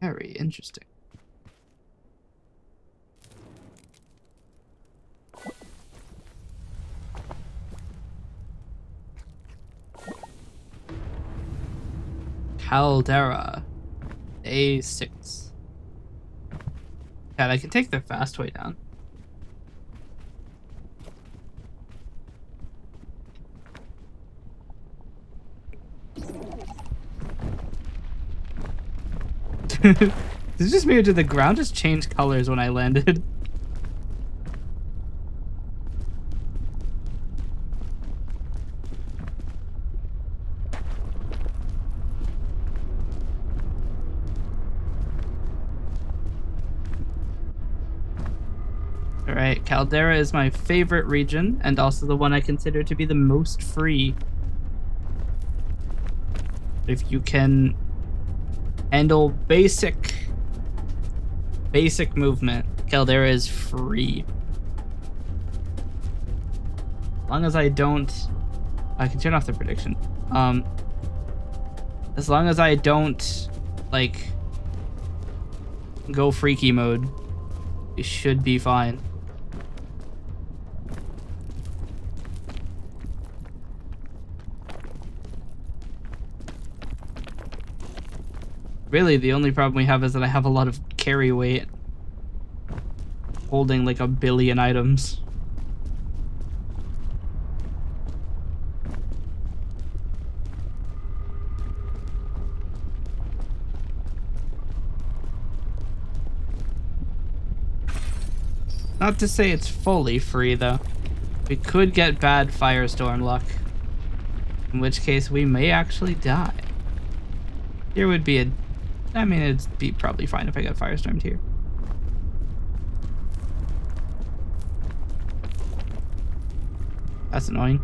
Very interesting. Caldera. A6. Yeah, I can take the fast way down. This is just weird. Did the ground just change colors when I landed? Alright, Caldera is my favorite region, and also the one I consider to be the most free. If you can handle basic movement, Caldera is free. As long as I don't... I can turn off the prediction. As long as I don't, like, go freaky mode, it should be fine. Really, the only problem we have is that I have a lot of carry weight. Holding like 1 billion items. Not to say it's fully free, though. We could get bad firestorm luck. In which case, we may actually die. Here would be a... I mean, it'd be probably fine if I got firestormed here. That's annoying.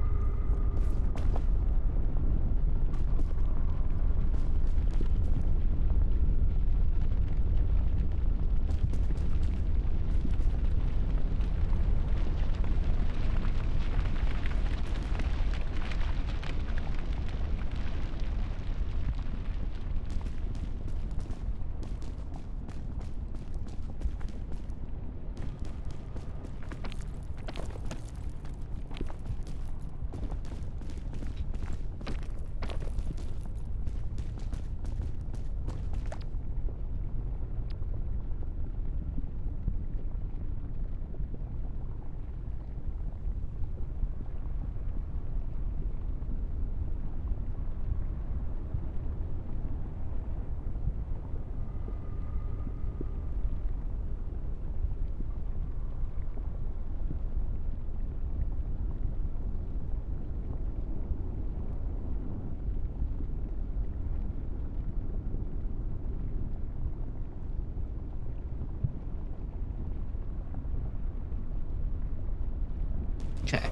Okay.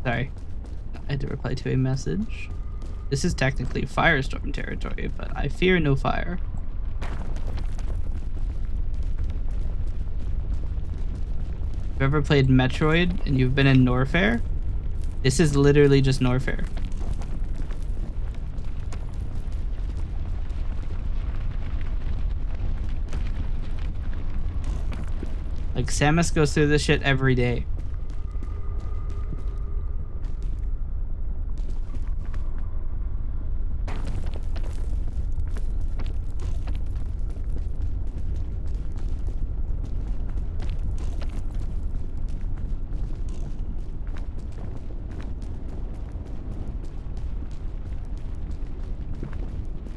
Sorry. I had to reply to a message. This is technically firestorm territory, but I fear no fire. If you've ever played Metroid and you've been in Norfair, this is literally just Norfair. Like, Samus goes through this shit every day.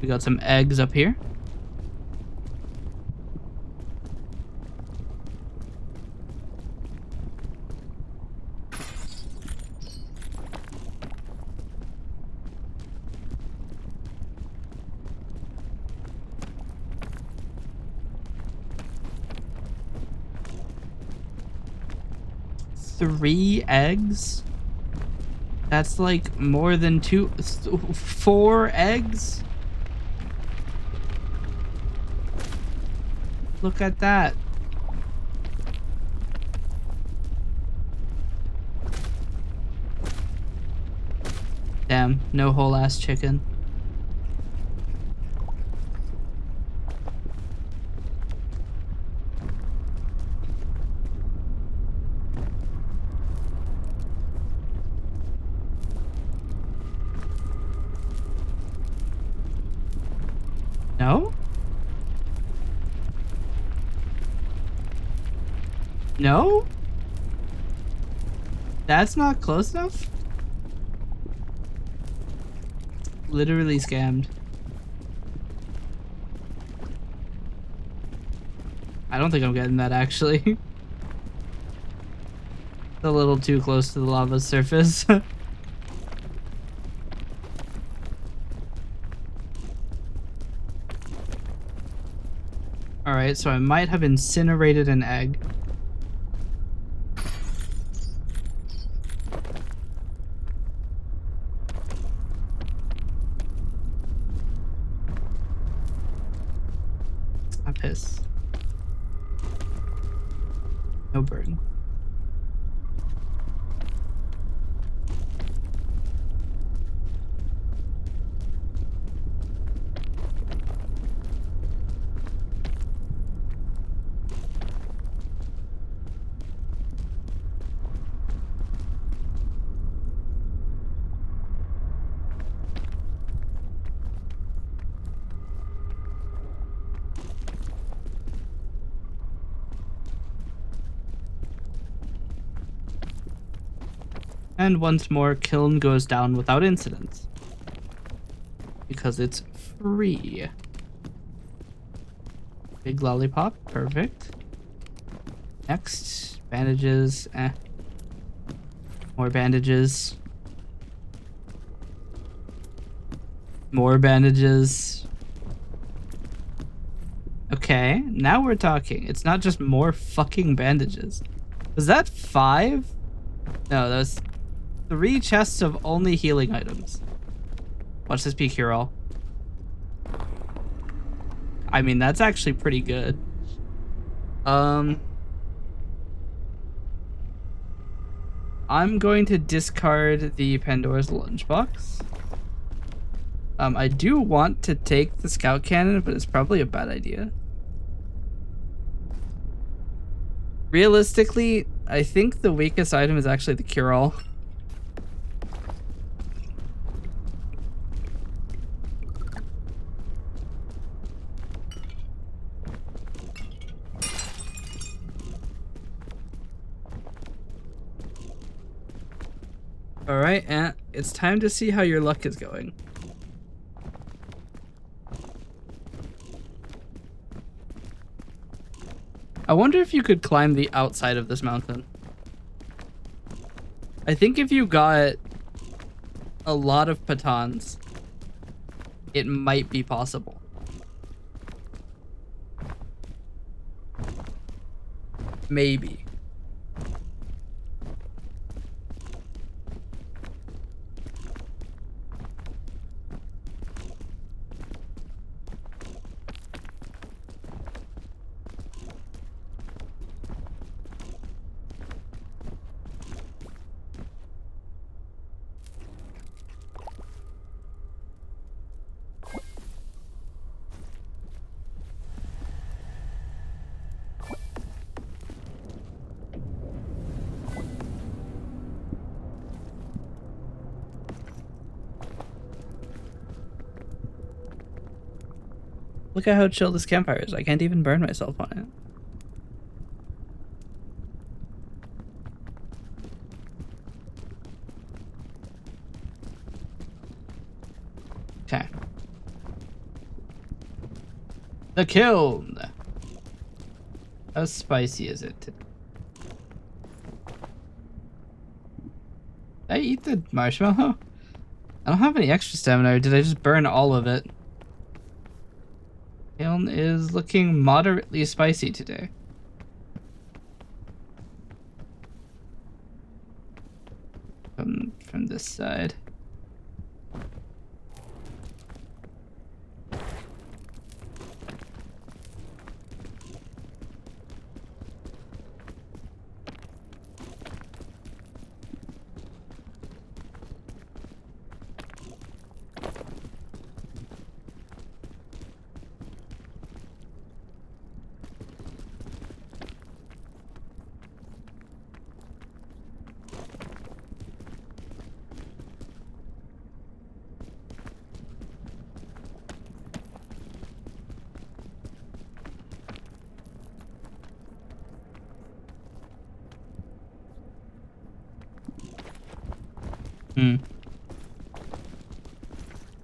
We got some eggs up here. 3 eggs? That's like more than 4 eggs? Look at that. Damn, no whole ass chicken. No? No? That's not close enough? Literally scammed. I don't think I'm getting that actually. It's a little too close to the lava surface. Alright, so I might have incinerated an egg. I piss. No burn. And once more, kiln goes down without incident. Because it's free. Big lollipop, perfect. Next, bandages, More bandages. More bandages. Okay, now we're talking. It's not just more fucking bandages. Was that 5? No, that was 3 chests of only healing items. Watch this be cure-all. I mean, that's actually pretty good. I'm going to discard the Pandora's lunchbox. I do want to take the scout cannon, but it's probably a bad idea. Realistically, I think the weakest item is actually the cure-all. Alright, Ant, it's time to see how your luck is going. I wonder if you could climb the outside of this mountain. I think if you got a lot of pitons, it might be possible. Maybe. Look at how chill this campfire is. I can't even burn myself on it. Okay. The kiln. How spicy is it? Did I eat the marshmallow? I don't have any extra stamina, or did I just burn all of it? Kiln is looking moderately spicy today. this side.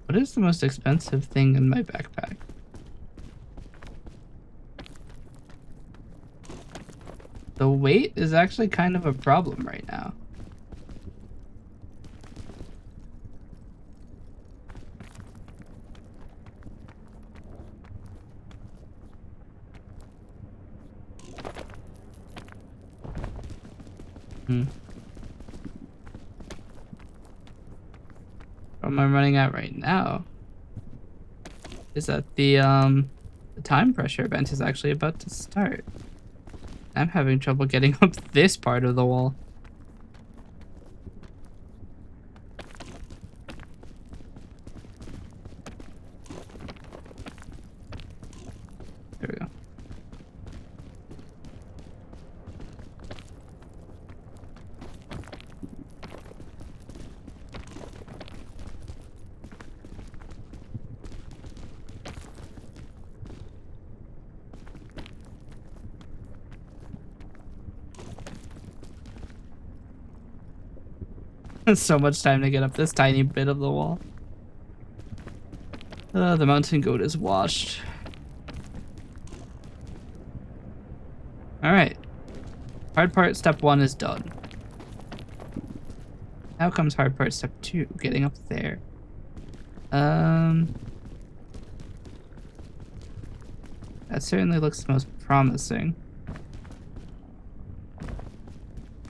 What is the most expensive thing in my backpack? The weight is actually kind of a problem right now. What am I running at right now? Is that the time pressure event is actually about to start. I'm having trouble getting up this part of the wall. There we go. So much time to get up this tiny bit of the wall. The mountain goat is washed. Alright. Hard part step 1 is done. Now comes hard part step 2, getting up there. That certainly looks the most promising.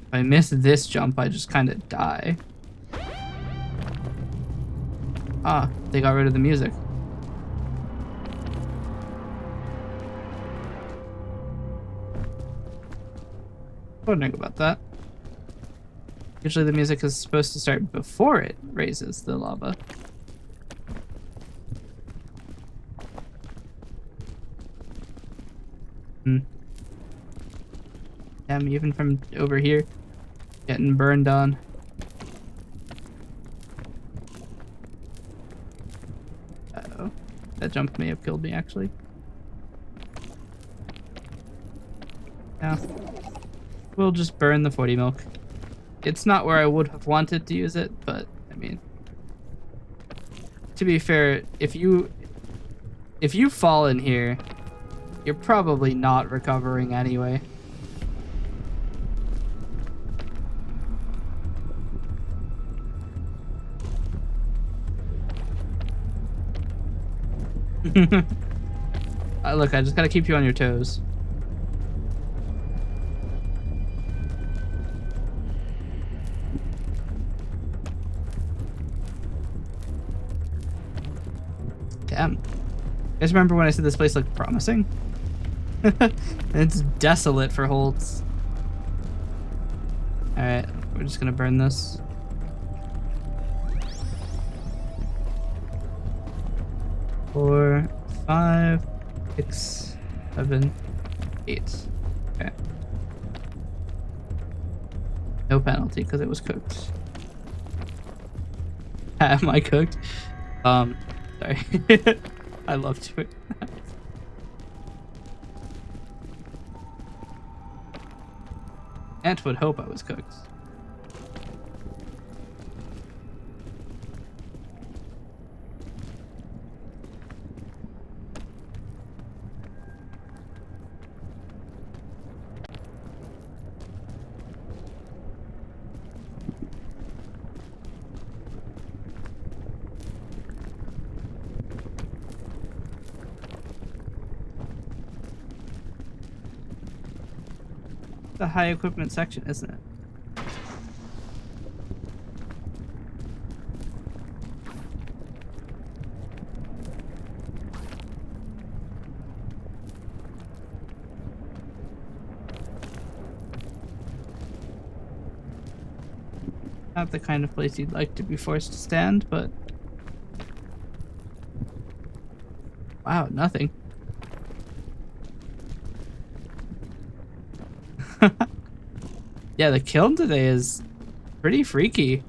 If I miss this jump, I just kind of die. Ah, they got rid of the music. Wondering about that. Usually the music is supposed to start before it raises the lava. Damn, even from over here, getting burned on. Uh-oh. That jump may have killed me, actually. Yeah. We'll just burn the 40 milk. It's not where I would have wanted to use it, but, I mean... To be fair, if you fall in here, you're probably not recovering anyway. Look, I just gotta keep you on your toes. Damn. You guys remember when I said this place looked promising? It's desolate for holds. Alright, we're just gonna burn this. Four, 5, 6, 7, 8. Okay. No penalty because it was cooked. Am I cooked? Sorry. I love to it. Ant would hope I was cooked. The high equipment section, isn't it? Not the kind of place you'd like to be forced to stand, but... Wow, nothing. Yeah, the kiln today is pretty freaky.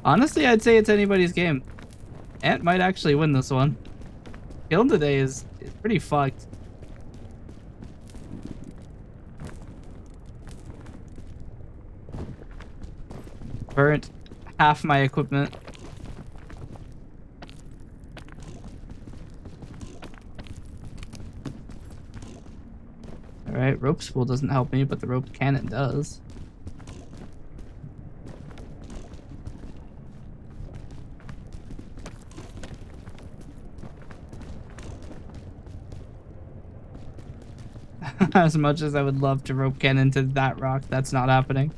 Honestly, I'd say it's anybody's game. Ant might actually win this one. Kiln today is pretty fucked. Burnt half my equipment. Alright, rope spool doesn't help me, but the rope cannon does. As much as I would love to rope cannon to that rock, that's not happening.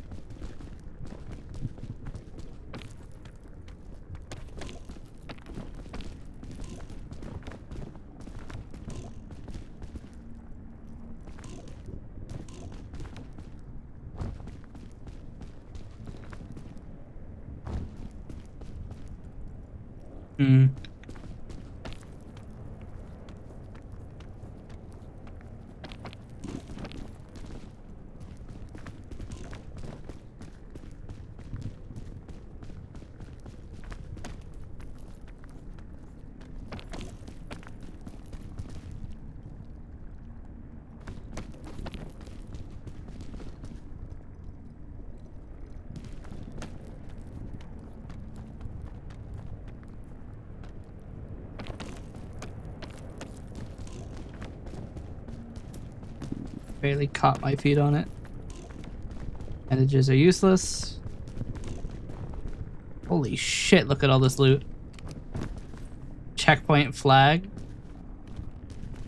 Hmm. Barely caught my feet on it. Bandages are useless. Holy shit, look at all this loot. Checkpoint flag.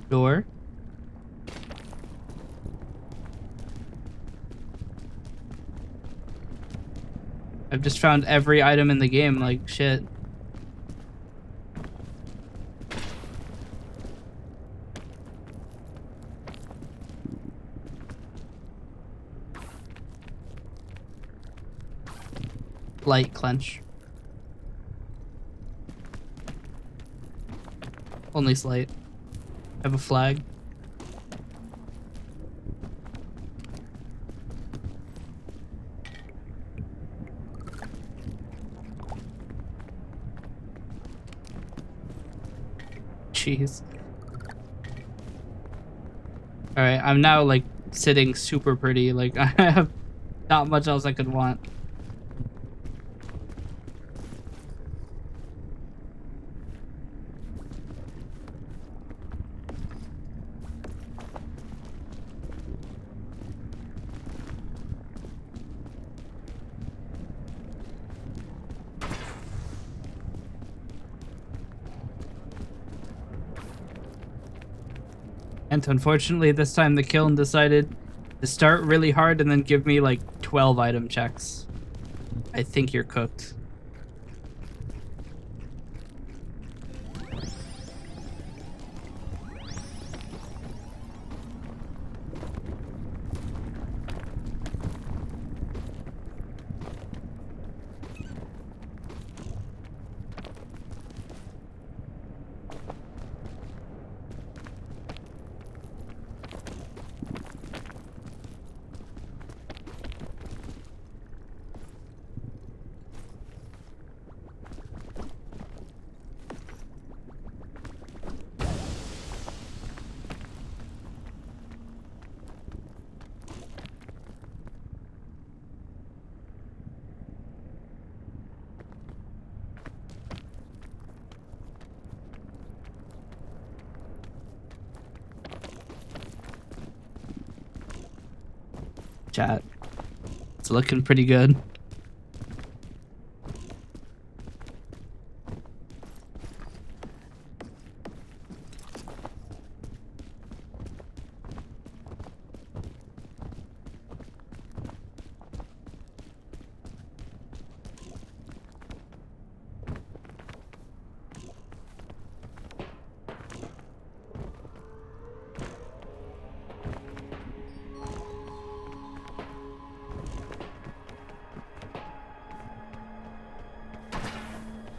Door. I've just found every item in the game, like shit. Light clench. Only slight. I have a flag. Jeez. Alright, I'm now like sitting super pretty. Like I have not much else I could want. And unfortunately, this time the kiln decided to start really hard and then give me like 12 item checks. I think you're cooked. Chat. It's looking pretty good.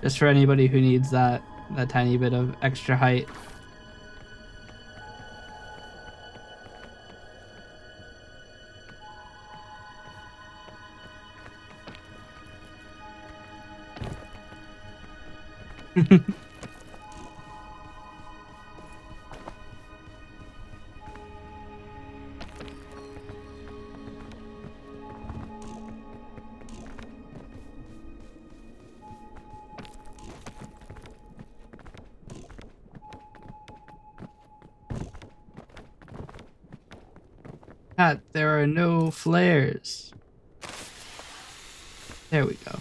Just for anybody who needs that tiny bit of extra height. Pat, there are no flares. There we go.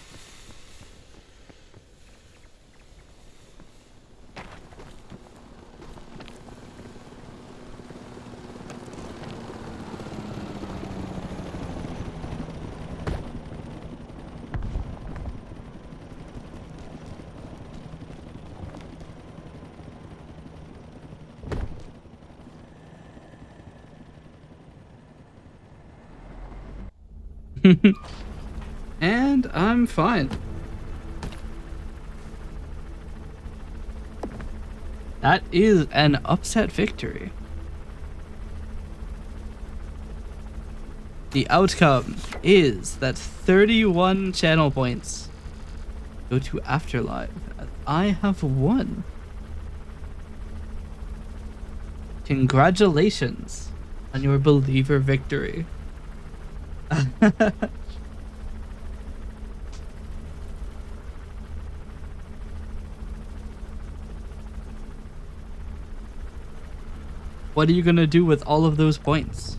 And I'm fine. That is an upset victory. The outcome is that 31 channel points go to Afterlife. I have won. Congratulations on your believer victory. What are you gonna do with all of those points?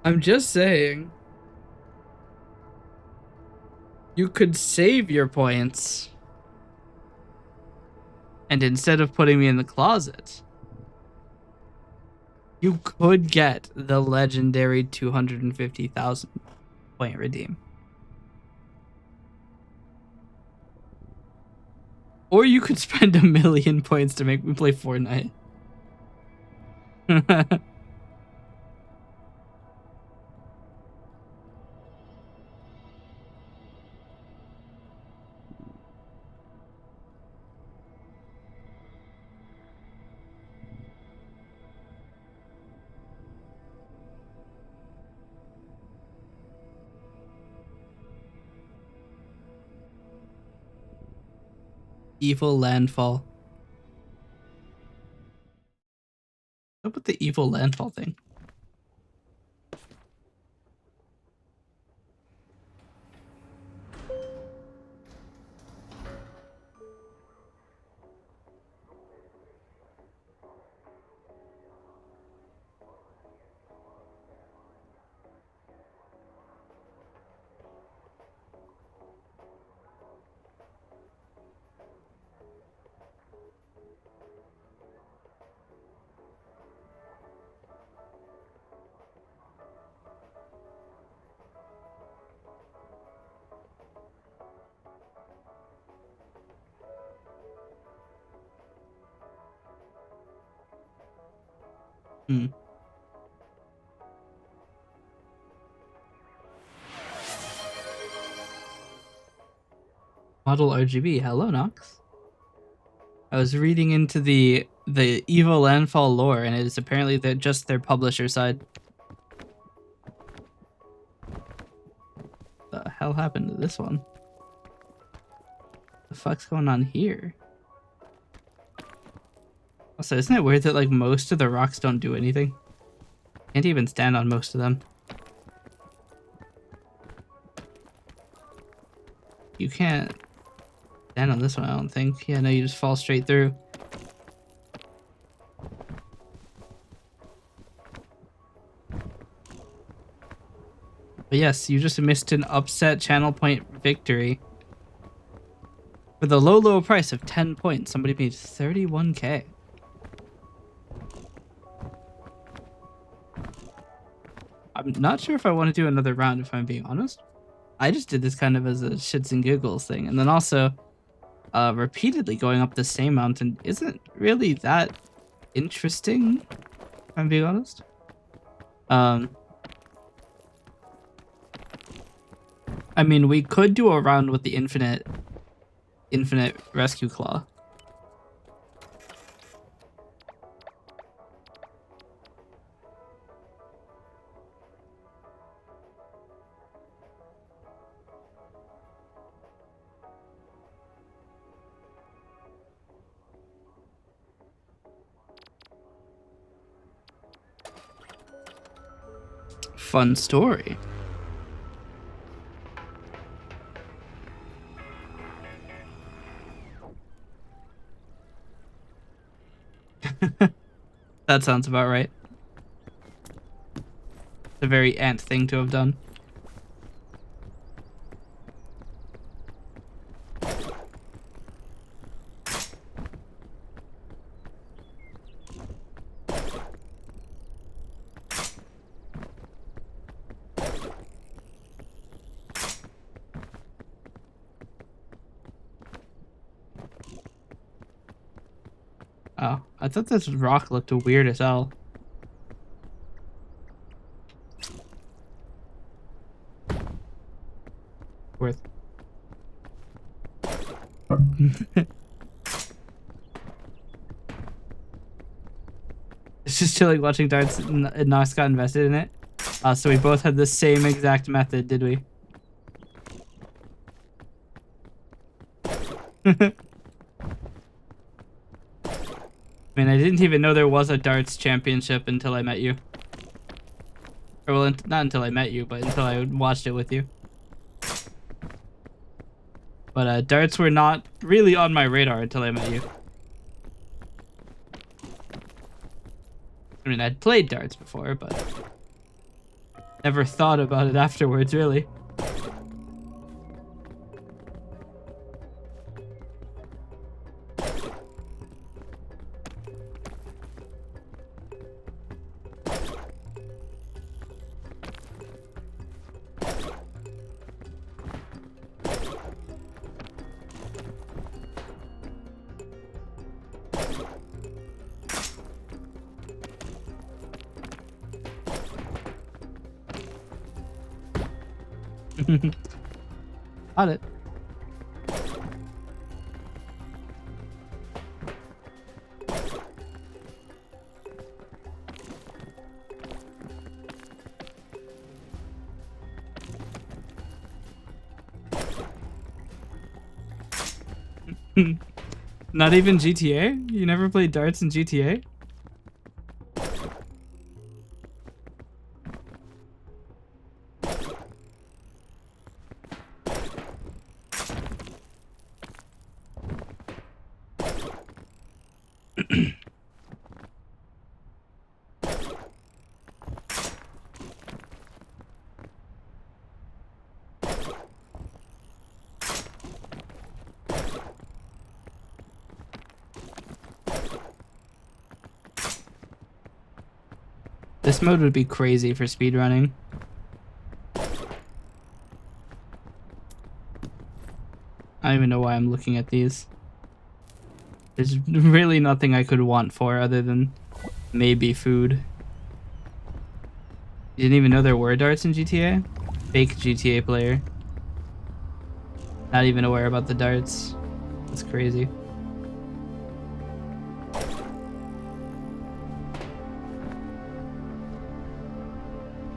I'm just saying. You could save your points. And instead of putting me in the closet, you could get the legendary 250,000 point redeem. Or you could spend 1,000,000 points to make me play Fortnite. Evil landfall. What about the evil landfall thing? Model RGB. Hello, Nox. I was reading into the evil landfall lore, and it is apparently just their publisher side. What the hell happened to this one? The fuck's going on here? Also, isn't it weird that like most of the rocks don't do anything? Can't even stand on most of them. You can't stand on this one, I don't think. Yeah, no, you just fall straight through. But yes, you just missed an upset channel point victory. For the low price of 10 points, somebody made 31k. I'm not sure if I want to do another round, if I'm being honest. I just did this kind of as a shits and giggles thing. And then also, repeatedly going up the same mountain isn't really that interesting, if I'm being honest. I mean, we could do a round with the infinite rescue claw. Fun story. That sounds about right. It's a very ant thing to have done. Oh, I thought this rock looked weird as hell. Worth. It's just chilling watching darts and Nox got invested in it. So we both had the same exact method, did we? I mean, I didn't even know there was a darts championship until I met you. Or, well, not until I met you, but until I watched it with you. But darts were not really on my radar until I met you. I mean, I'd played darts before, but never thought about it afterwards, really. Got it. Not even GTA? You never played darts in GTA? This mode would be crazy for speedrunning. I don't even know why I'm looking at these. There's really nothing I could want for other than maybe food. You didn't even know there were darts in GTA? Fake GTA player. Not even aware about the darts. That's crazy.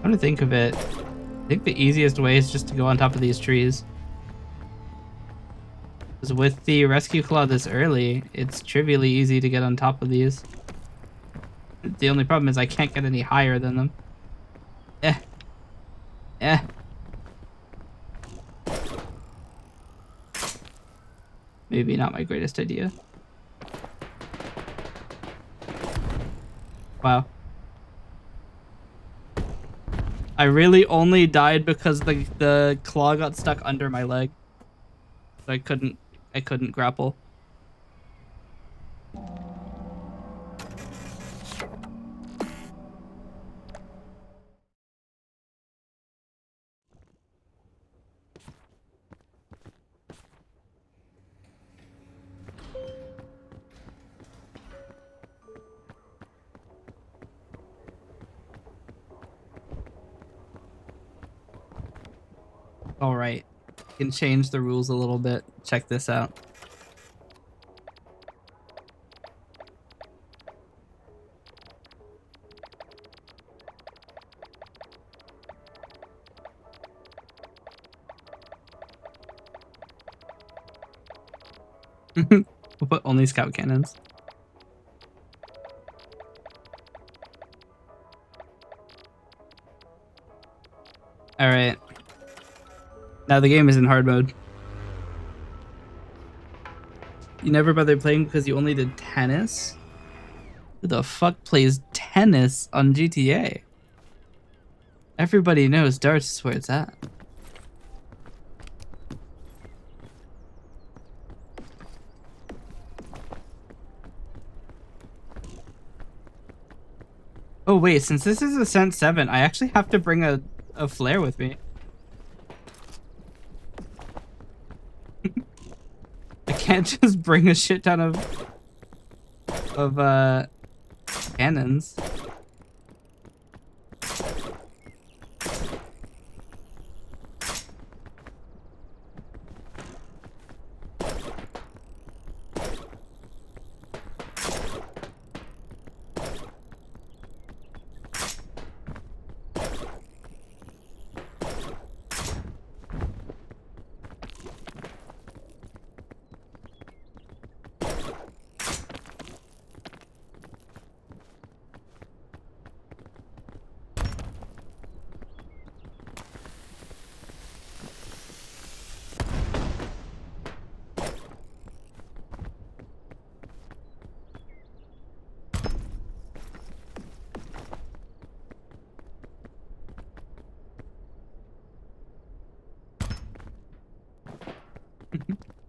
Come to think of it, I think the easiest way is just to go on top of these trees. Because with the rescue claw this early, it's trivially easy to get on top of these. The only problem is I can't get any higher than them. Eh. Eh. Maybe not my greatest idea. Wow. I really only died because the claw got stuck under my leg. So I couldn't grapple. All right. Can change the rules a little bit. Check this out. We'll put only scout cannons. All right. Now the game is in hard mode. You never bothered playing because you only did tennis? Who the fuck plays tennis on GTA? Everybody knows darts is where it's at. Oh wait, since this is Ascent 7, I actually have to bring a flare with me. I can't just bring a shit ton of cannons.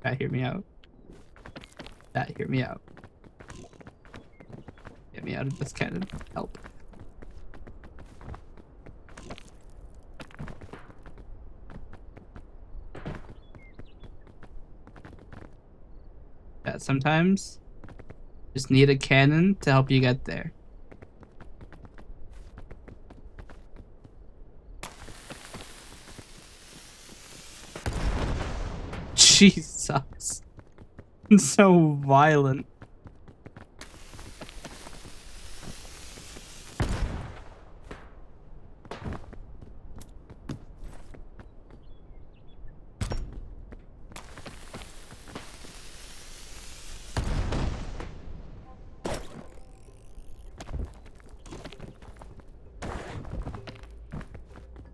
That hear me out. That hear me out. Get me out of this cannon. Help. Yeah, sometimes just need a cannon to help you get there. Jesus. So violent.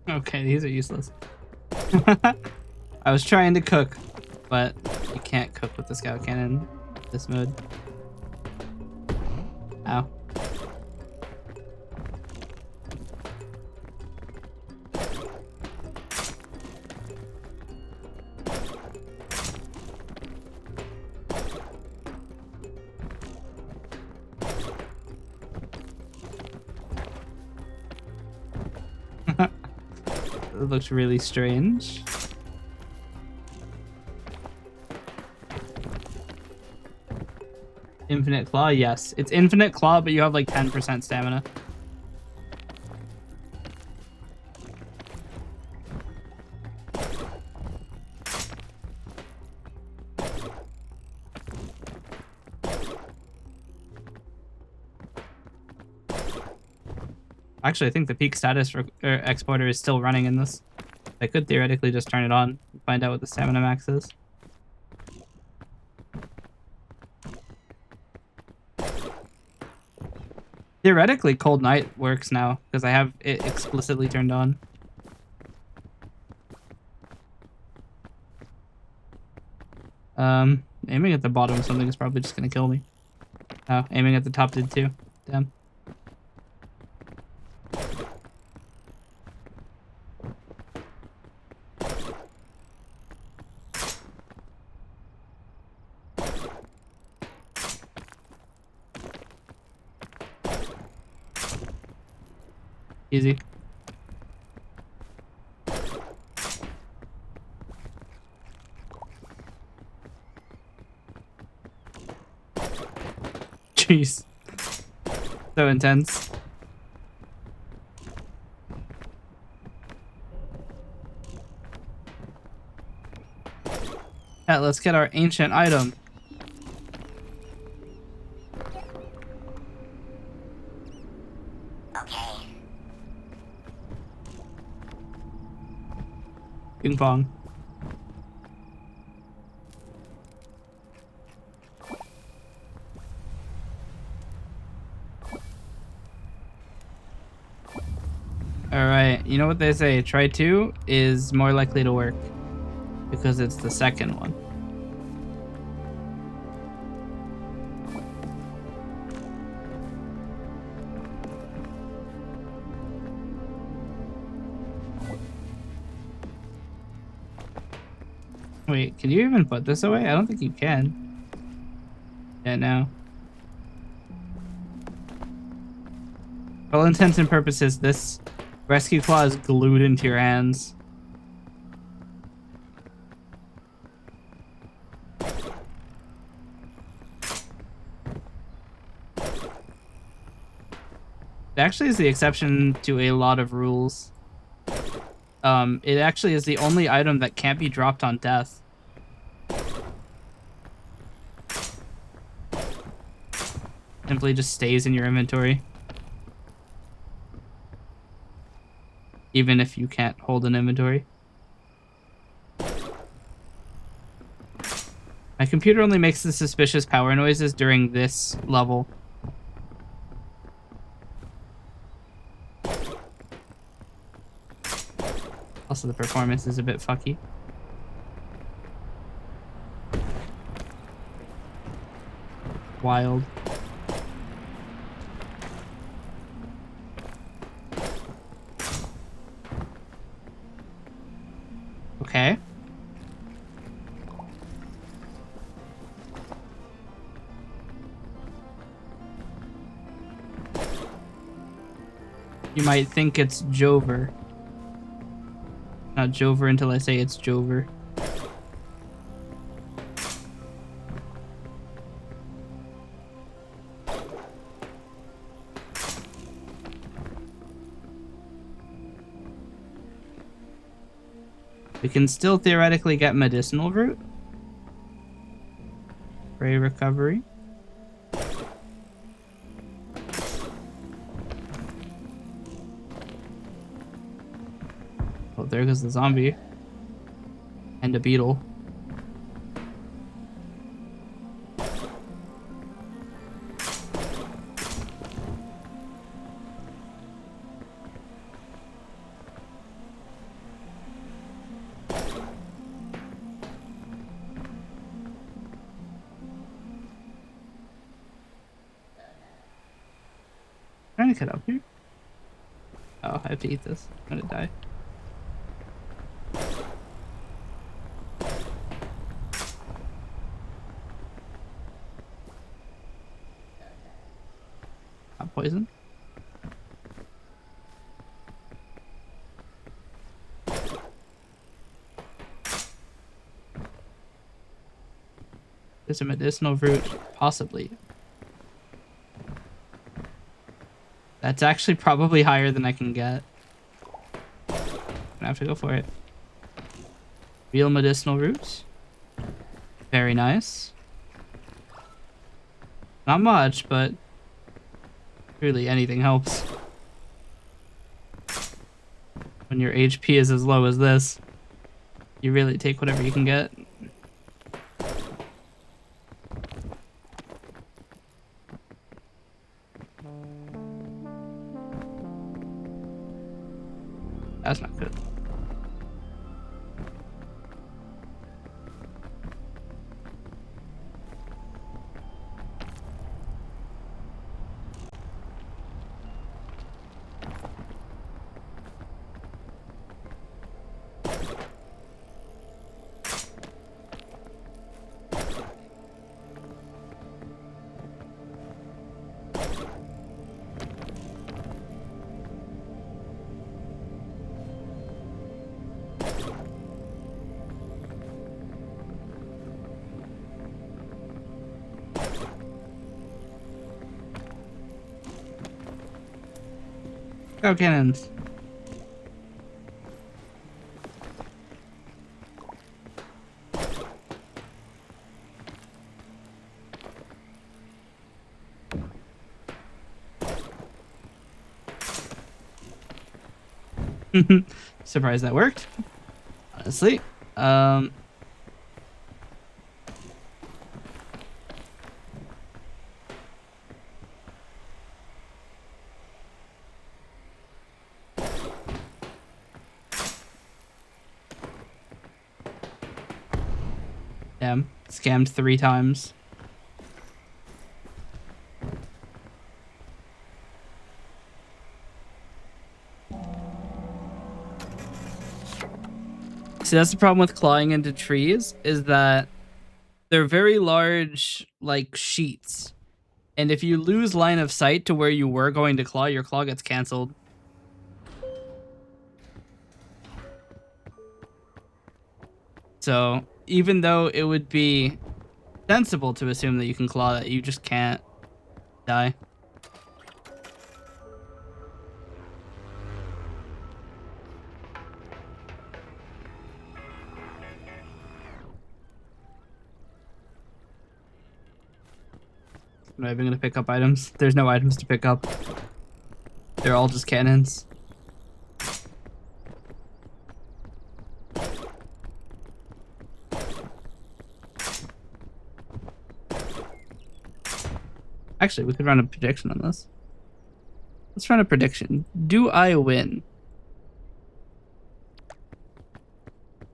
Okay, these are useless. I was trying to cook, but you can't cook with the scout cannon this mode. Ow. It looks really strange. Infinite claw, yes. It's infinite claw, but you have like 10% stamina. Actually, I think the peak status exporter is still running in this. I could theoretically just turn it on and find out what the stamina max is. Theoretically, Cold Night works now because I have it explicitly turned on. Aiming at the bottom of something is probably just gonna kill me. Oh, aiming at the top did too. Damn. Easy. Jeez. So intense. let's get our ancient item. Okay. Ping pong. Alright, you know what they say, try 2 is more likely to work. Because it's the second one. Wait, can you even put this away? I don't think you can. Yeah, no. For all intents and purposes, this rescue claw is glued into your hands. It actually is the exception to a lot of rules. It actually is the only item that can't be dropped on death. Simply just stays in your inventory. Even if you can't hold an inventory. My computer only makes the suspicious power noises during this level. Also, the performance is a bit fucky. Wild. Okay. You might think it's Jover. Not Jover until I say it's Jover. We can still theoretically get medicinal root. Ray recovery. Oh, there goes the zombie. And a beetle. Trying to get up here. Oh, I have to eat this. I'm gonna die. Not poison. There's a medicinal root, possibly. That's actually probably higher than I can get. I'm gonna have to go for it. Real medicinal roots. Very nice. Not much, but really anything helps. When your HP is as low as this, you really take whatever you can get. That's not good. Go cannons. Surprised that worked. Honestly. Um. Damn. Scammed 3 times. See, that's the problem with clawing into trees, is that they're very large, like, sheets. And if you lose line of sight to where you were going to claw, your claw gets canceled. So even though it would be sensible to assume that you can claw that, you just can't die. I'm not even gonna pick up items. There's no items to pick up. They're all just cannons. Actually, we could run a prediction on this. Let's run a prediction. Do I win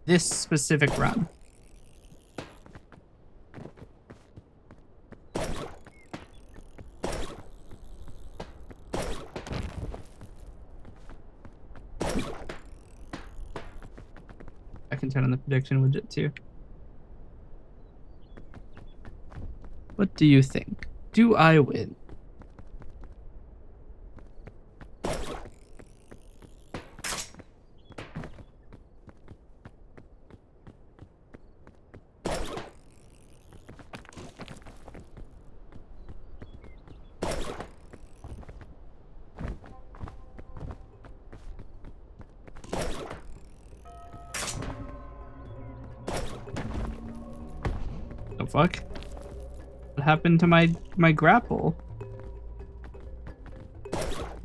this specific run? I can turn on the prediction widget too. What do you think? Do I win? The fuck? What happened to my grapple?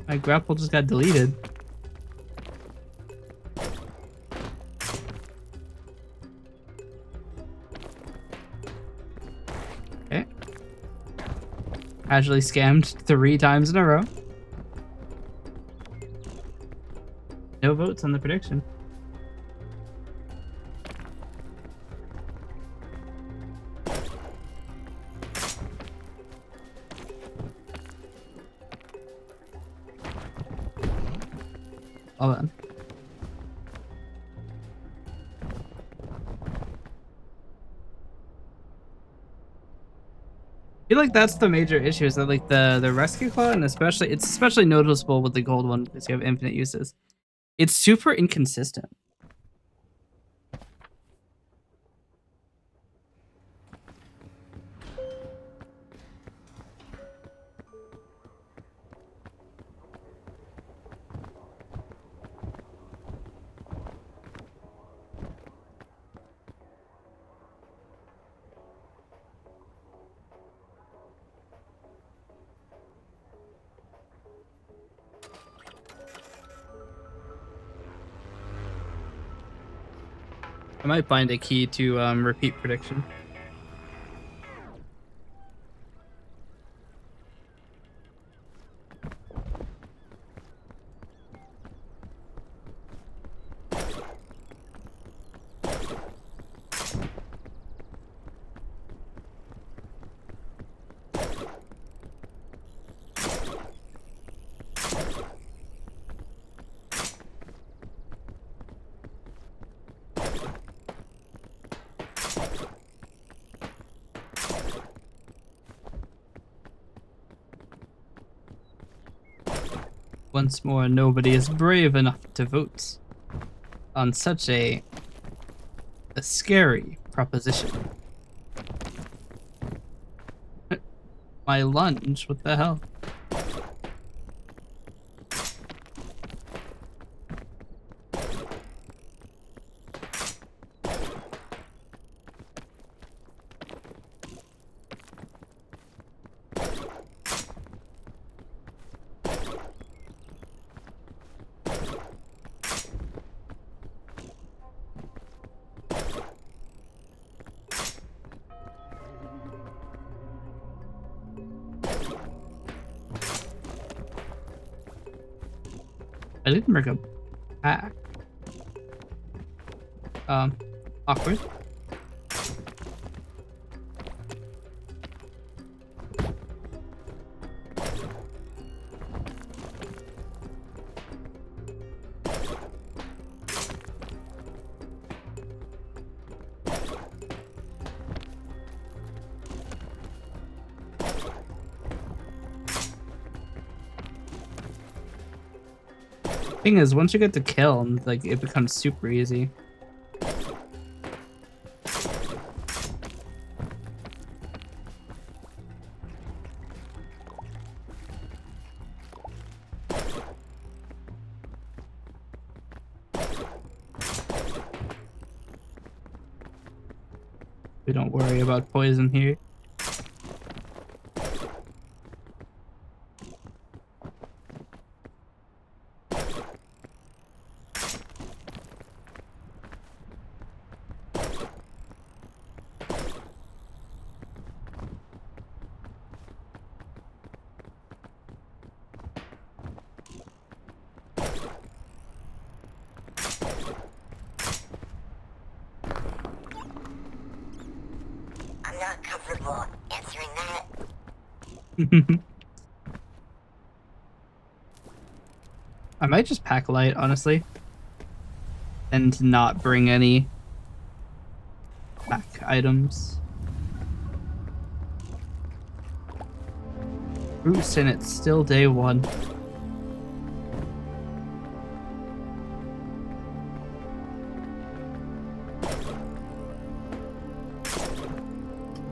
My grapple just got deleted. Okay. Casually scammed 3 times in a row. No votes on the prediction. Hold on. I feel like that's the major issue, is that like the rescue claw, and it's especially noticeable with the gold one because you have infinite uses. It's super inconsistent. I might find a key to repeat prediction. Once more, nobody is brave enough to vote on such a scary proposition. My lunge, what the hell? didn't bring a pack. Awkward. Thing is, once you get the kill, like it becomes super easy. We don't worry about poison here. Not comfortable answering that. I might just pack light, honestly, and not bring any pack items. Bruce, and it's still day 1.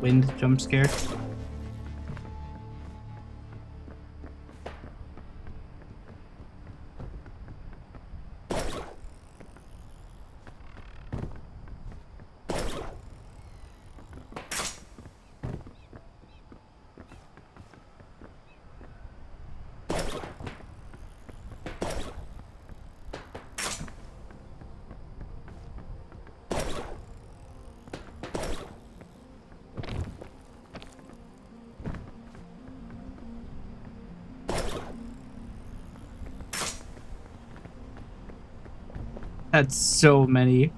Wind jump scare. That's so many.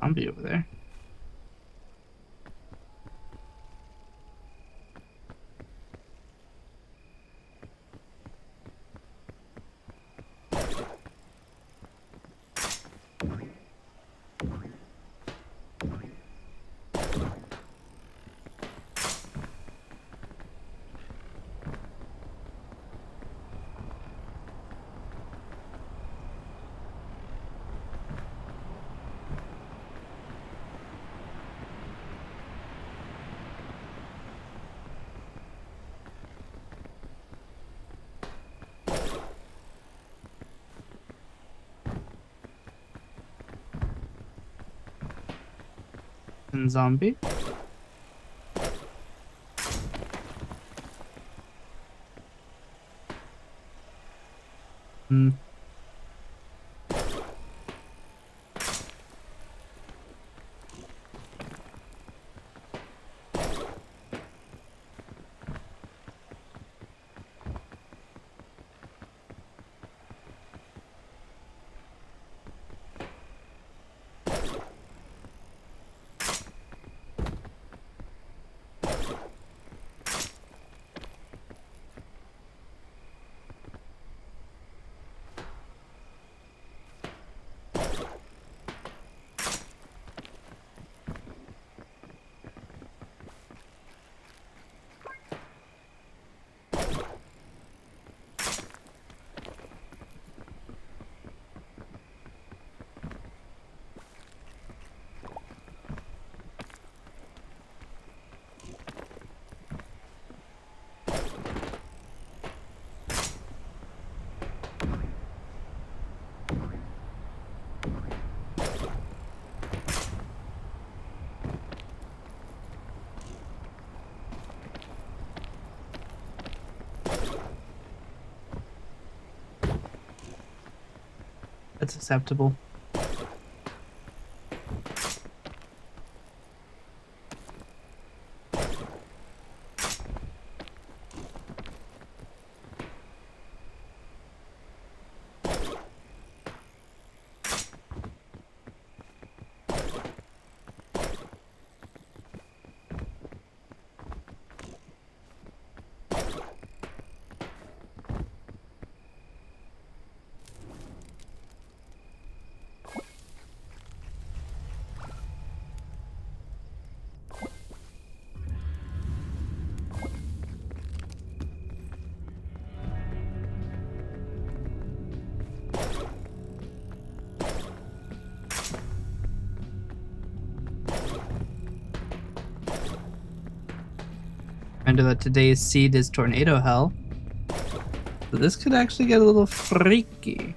Zombie over there. And zombie. Hmm. That's acceptable. Remember that today's seed is tornado hell. So this could actually get a little freaky.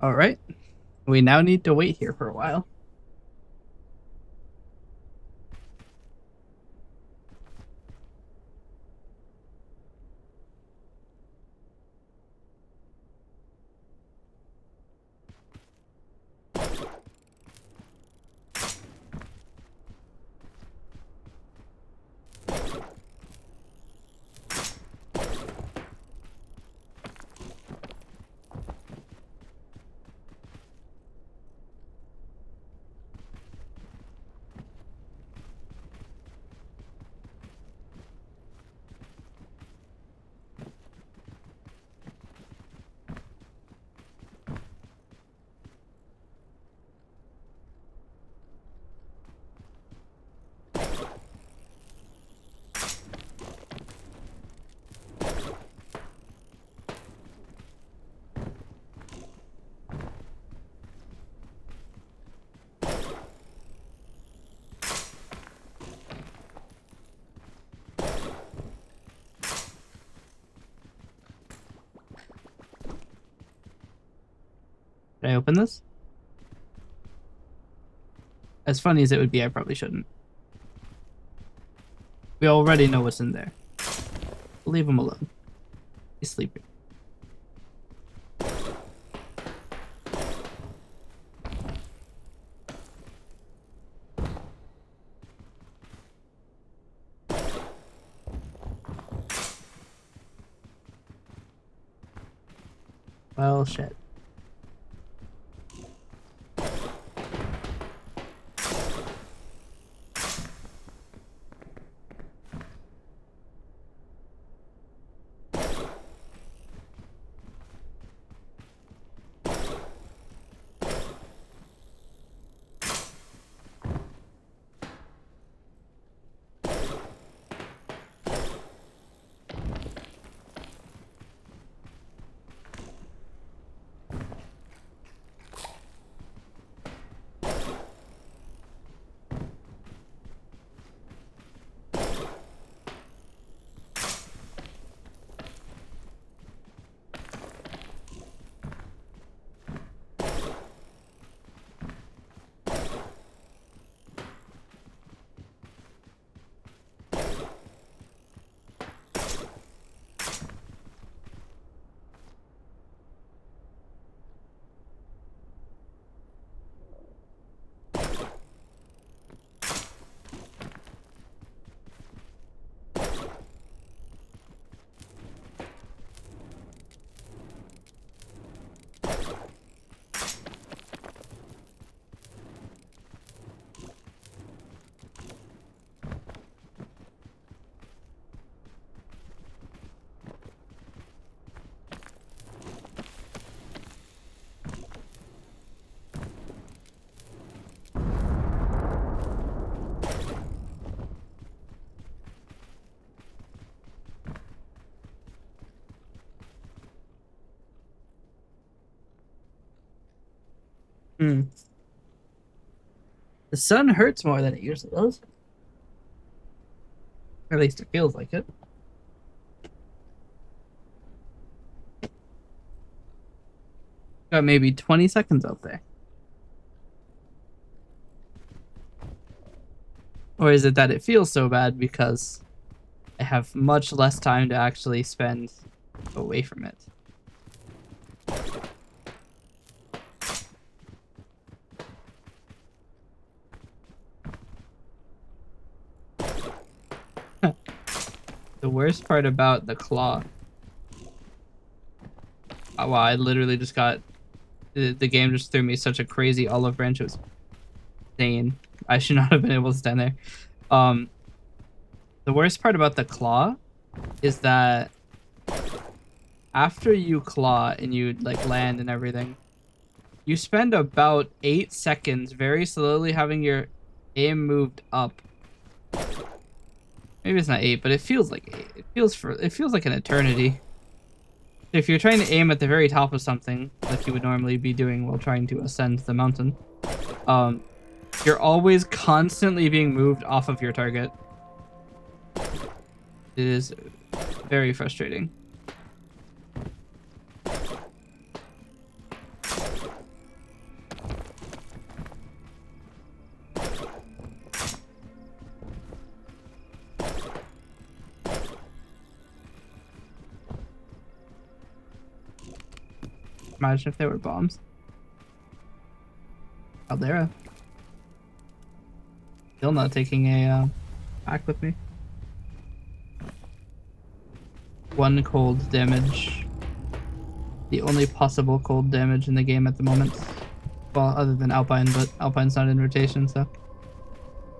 All right. We now need to wait here for a while. Should I open this? As funny as it would be, I probably shouldn't. We already know what's in there. Leave him alone. He's sleeping. Well, shit. Hmm. The sun hurts more than it usually does. Or at least it feels like it. Got maybe 20 seconds out there. Or is it that it feels so bad because I have much less time to actually spend away from it? The worst part about the claw. Oh, wow, I literally just got the game just threw me such a crazy olive branch. It was insane. I should not have been able to stand there. Um, the worst part about the claw is that after you claw and you like land and everything, you spend about 8 seconds very slowly having your aim moved up. Maybe it's not 8, but it feels like 8. It feels like an eternity. If you're trying to aim at the very top of something, like you would normally be doing while trying to ascend the mountain, um, you're always constantly being moved off of your target. It is very frustrating. Imagine if there were bombs. Caldera. Still not taking a pack with me. 1 cold damage. The only possible cold damage in the game at the moment. Well, other than Alpine, but Alpine's not in rotation, so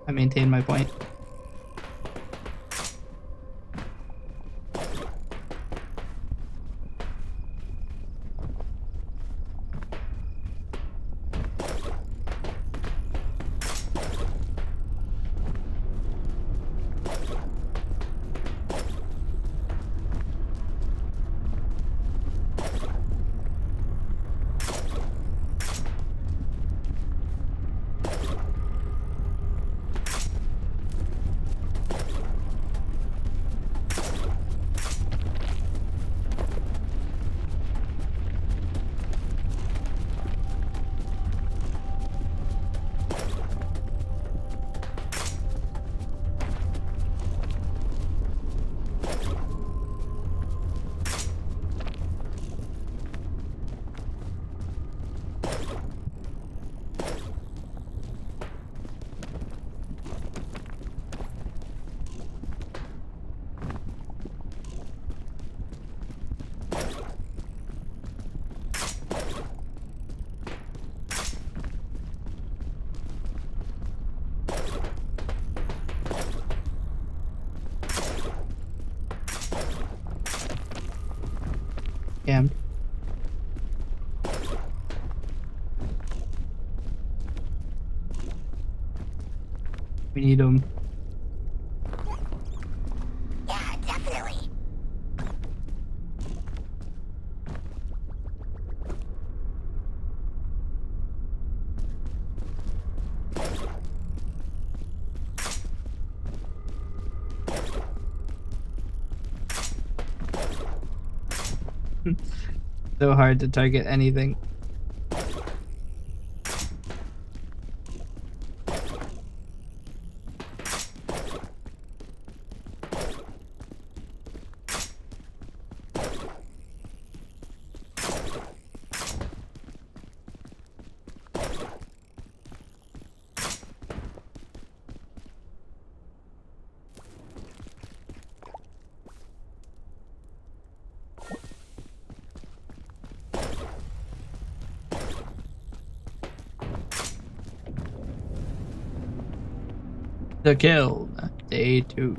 I maintain my point. Damn. We need them. Yeah, definitely. So hard to target anything. The kill. Day 2.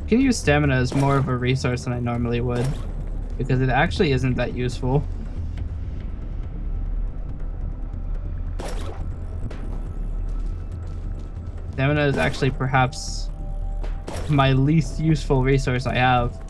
can use stamina as more of a resource than I normally would, because it actually isn't that useful. Stamina is actually perhaps my least useful resource I have.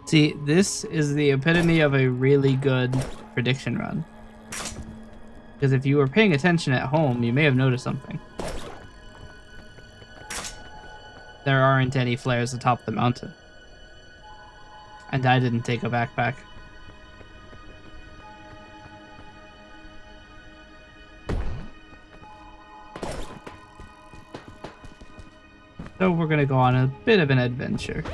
See, this is the epitome of a really good prediction run. Because if you were paying attention at home, you may have noticed something. There aren't any flares atop the mountain. And I didn't take a backpack. So we're gonna go on a bit of an adventure.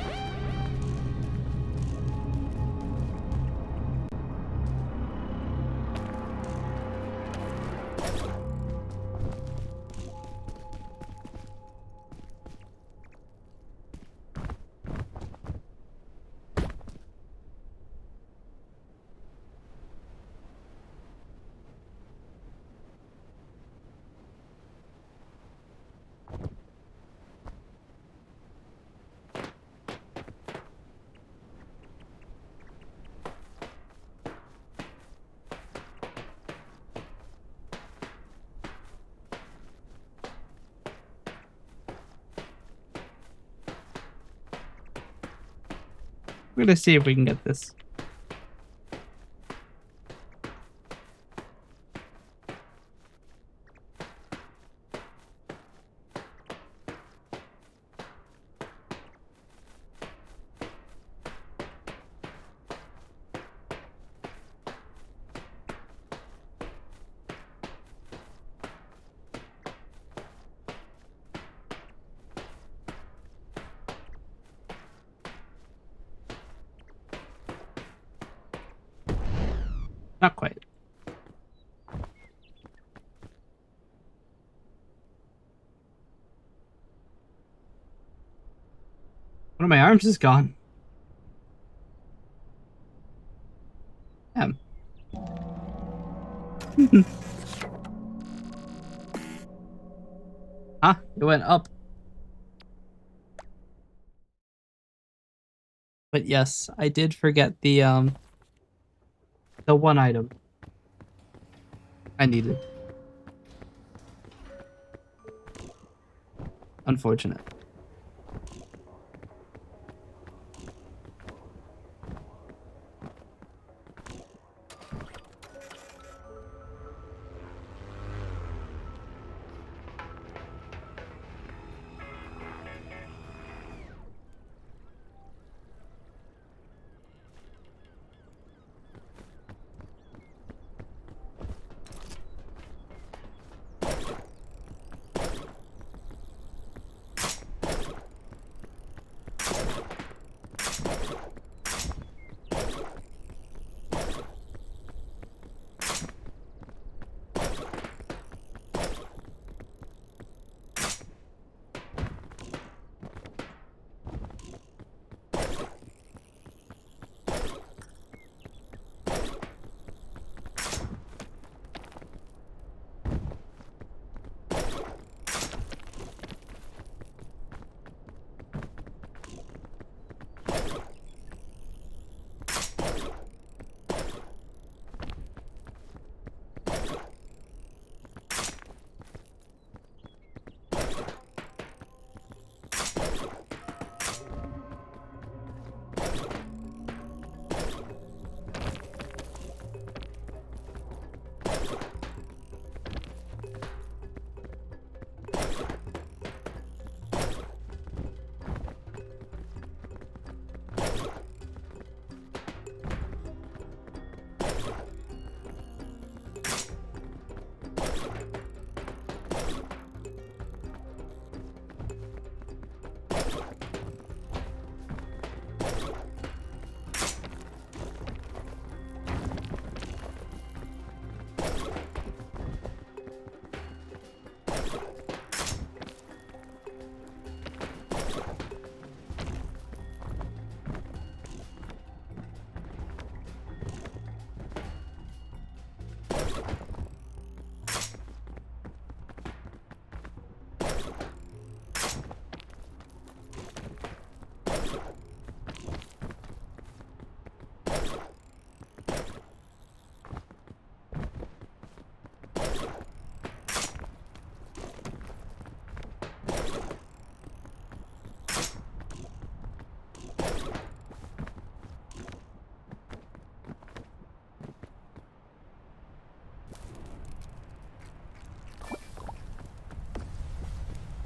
We're gonna see if we can get this. Not quite. One of my arms is gone. Damn. Huh? It went up. But yes, I did forget the one item I needed. Unfortunate.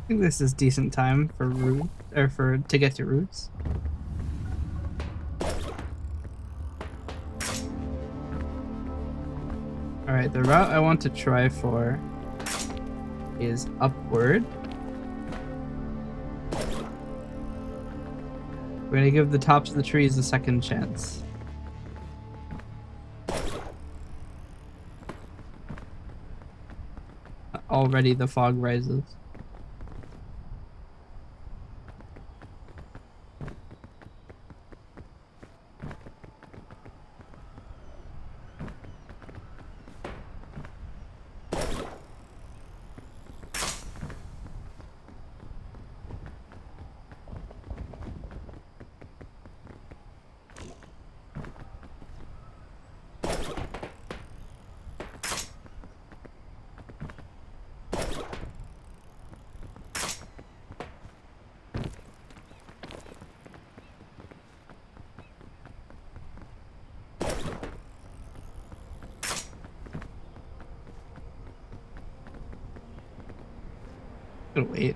I think this is decent time for root or for to get to roots. All right, the route I want to try for is upward. We're gonna give the tops of the trees a second chance. Already the fog rises. Gonna wait.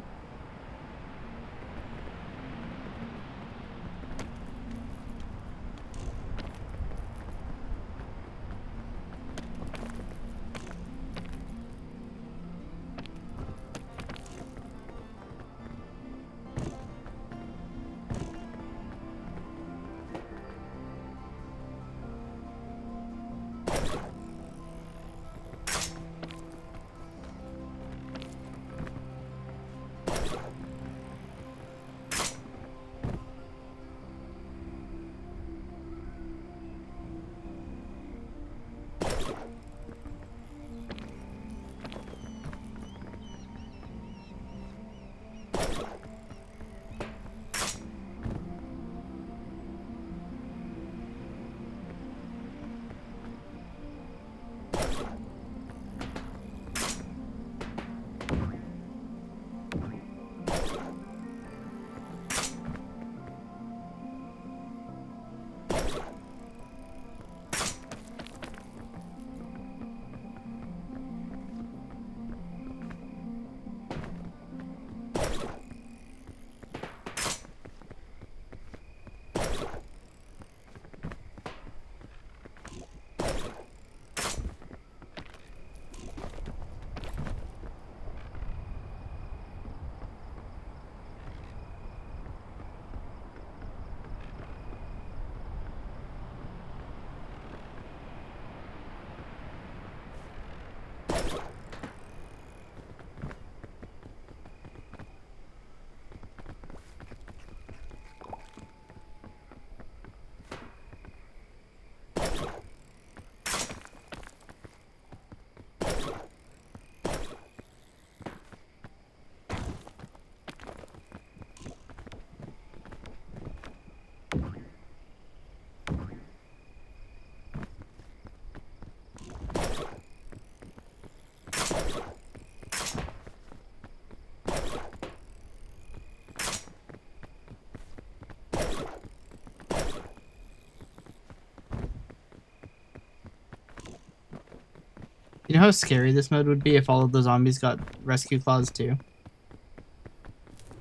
You know how scary this mode would be if all of the zombies got rescue claws too?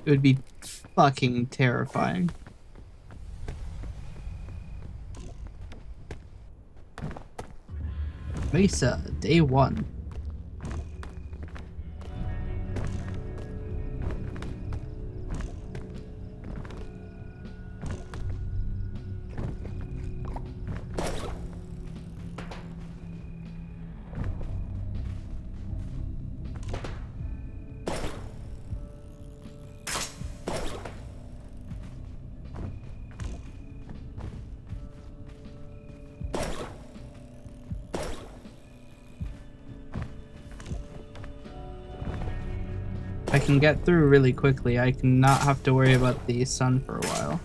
It would be fucking terrifying. Mesa, day one. I can get through really quickly, I cannot have to worry about the sun for a while.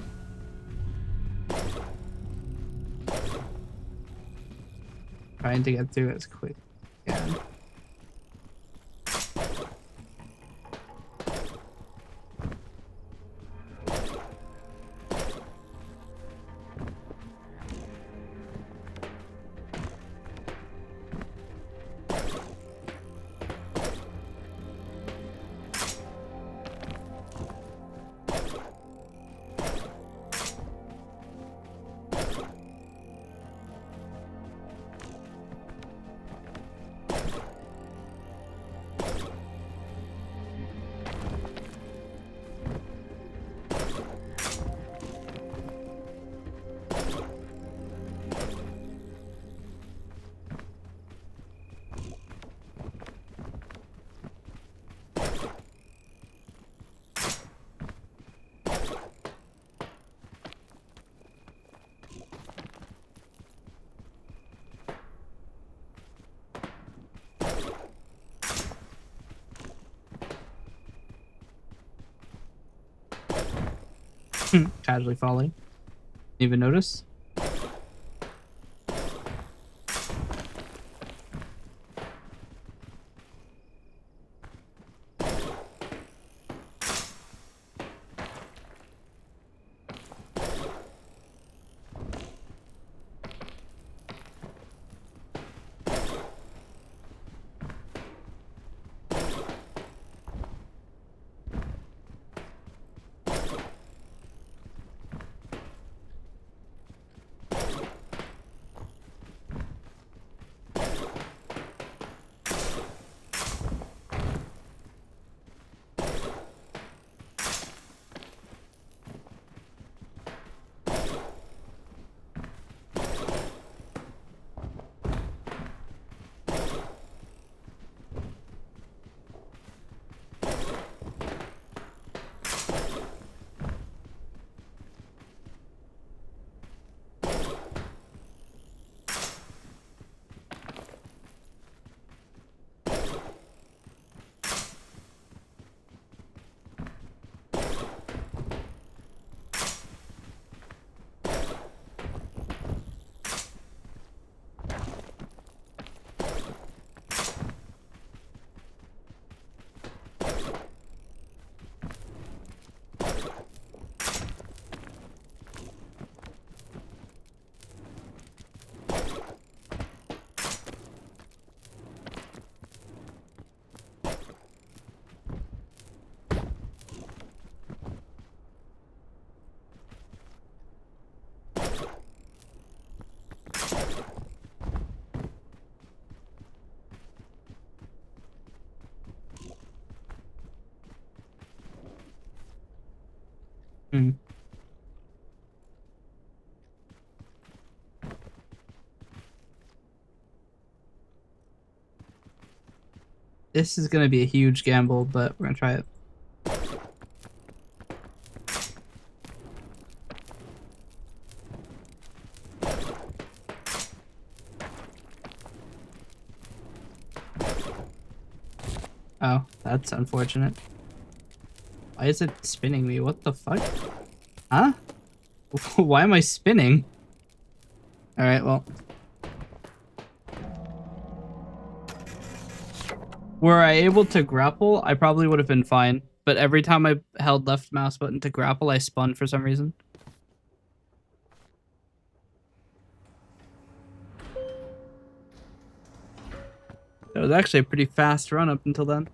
Trying to get through as quick as I can. Casually falling. Even notice? Hmm. This is gonna be a huge gamble, but we're gonna try it. Oh, that's unfortunate. Why is it spinning me? What the fuck? Huh? Why am I spinning? Alright, well. Were I able to grapple, I probably would have been fine. But every time I held left mouse button to grapple, I spun for some reason. It was actually a pretty fast run up until then.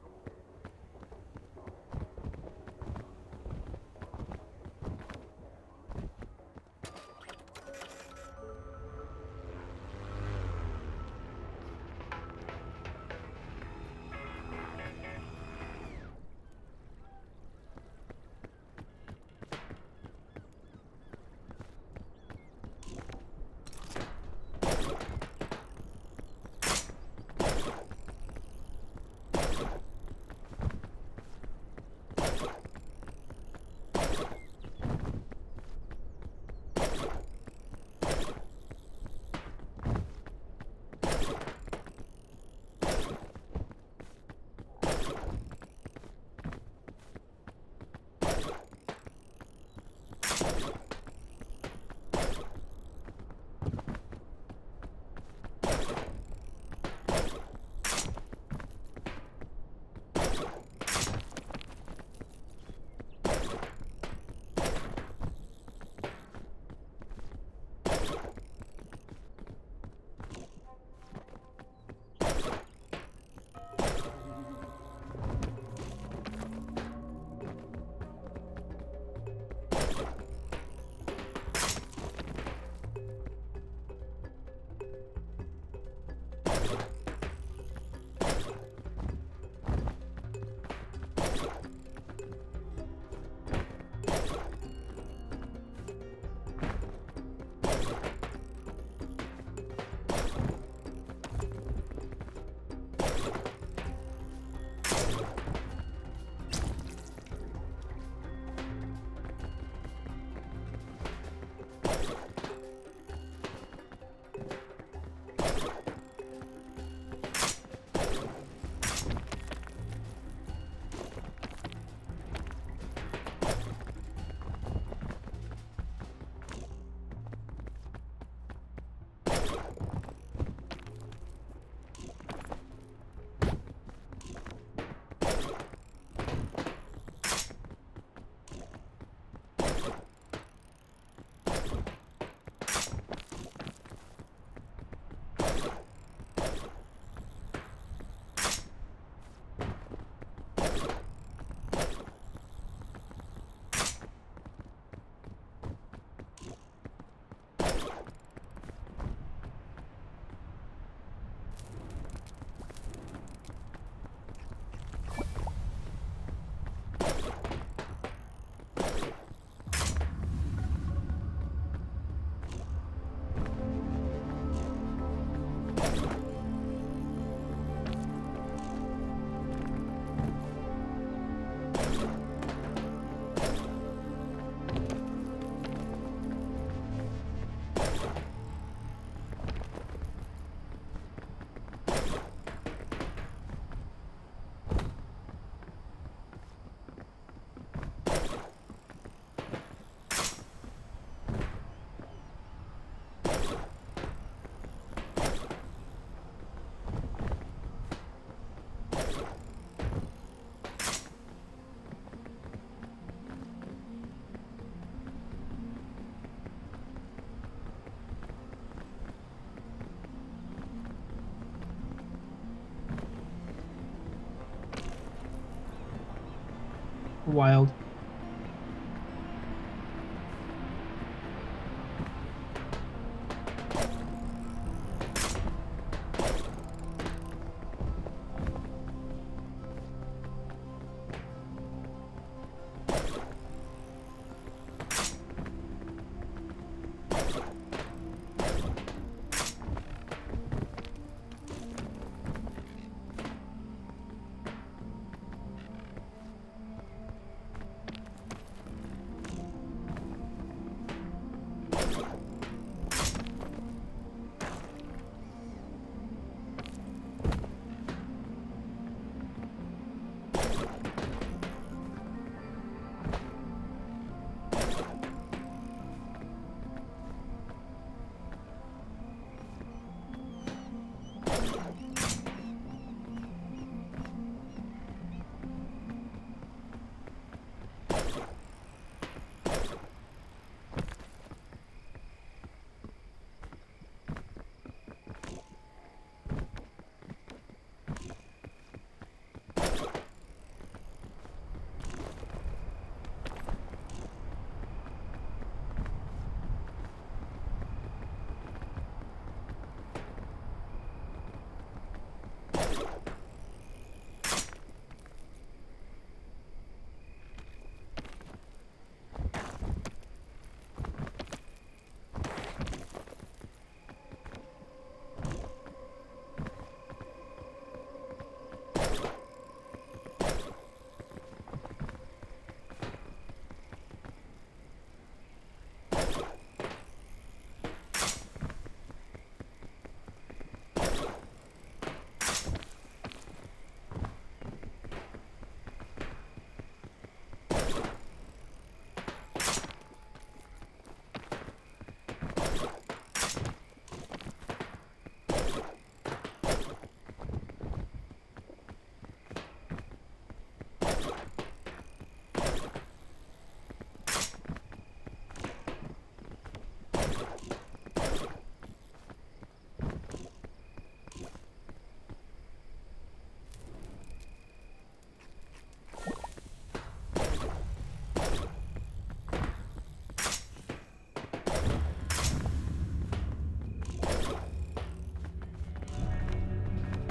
Wild.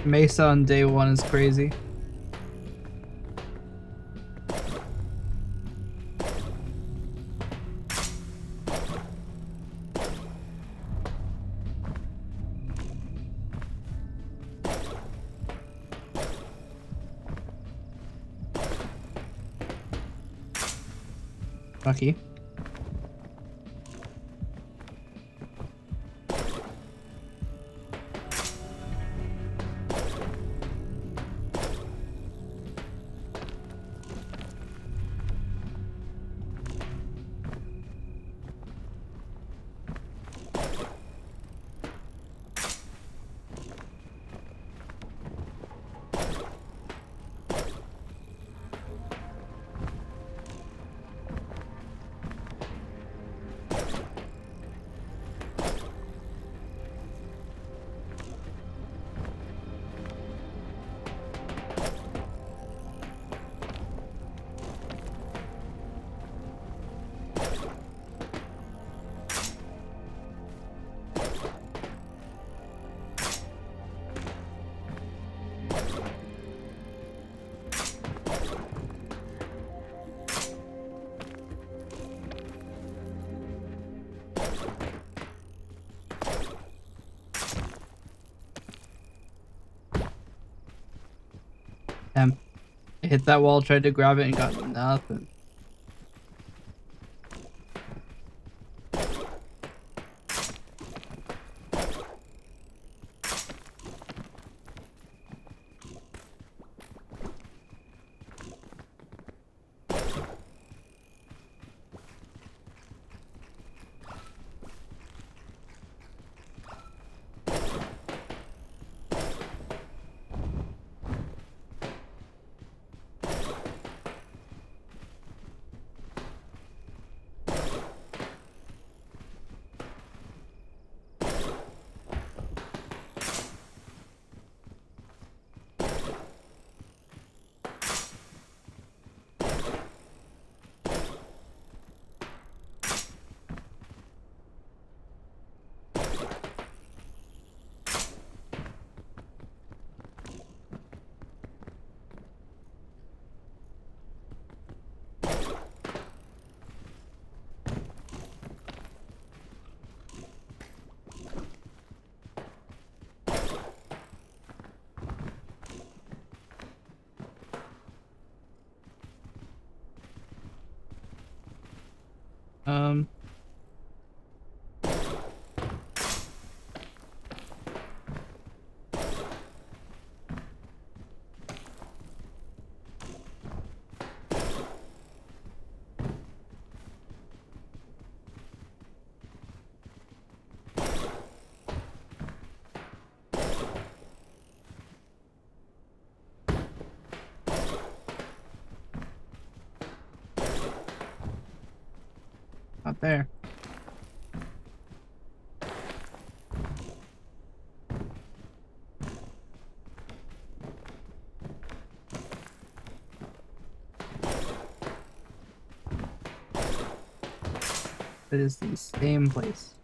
Mesa on day one is crazy. Lucky. Damn. I hit that wall, tried to grab it, and got nothing. Um, not there. It is the same place.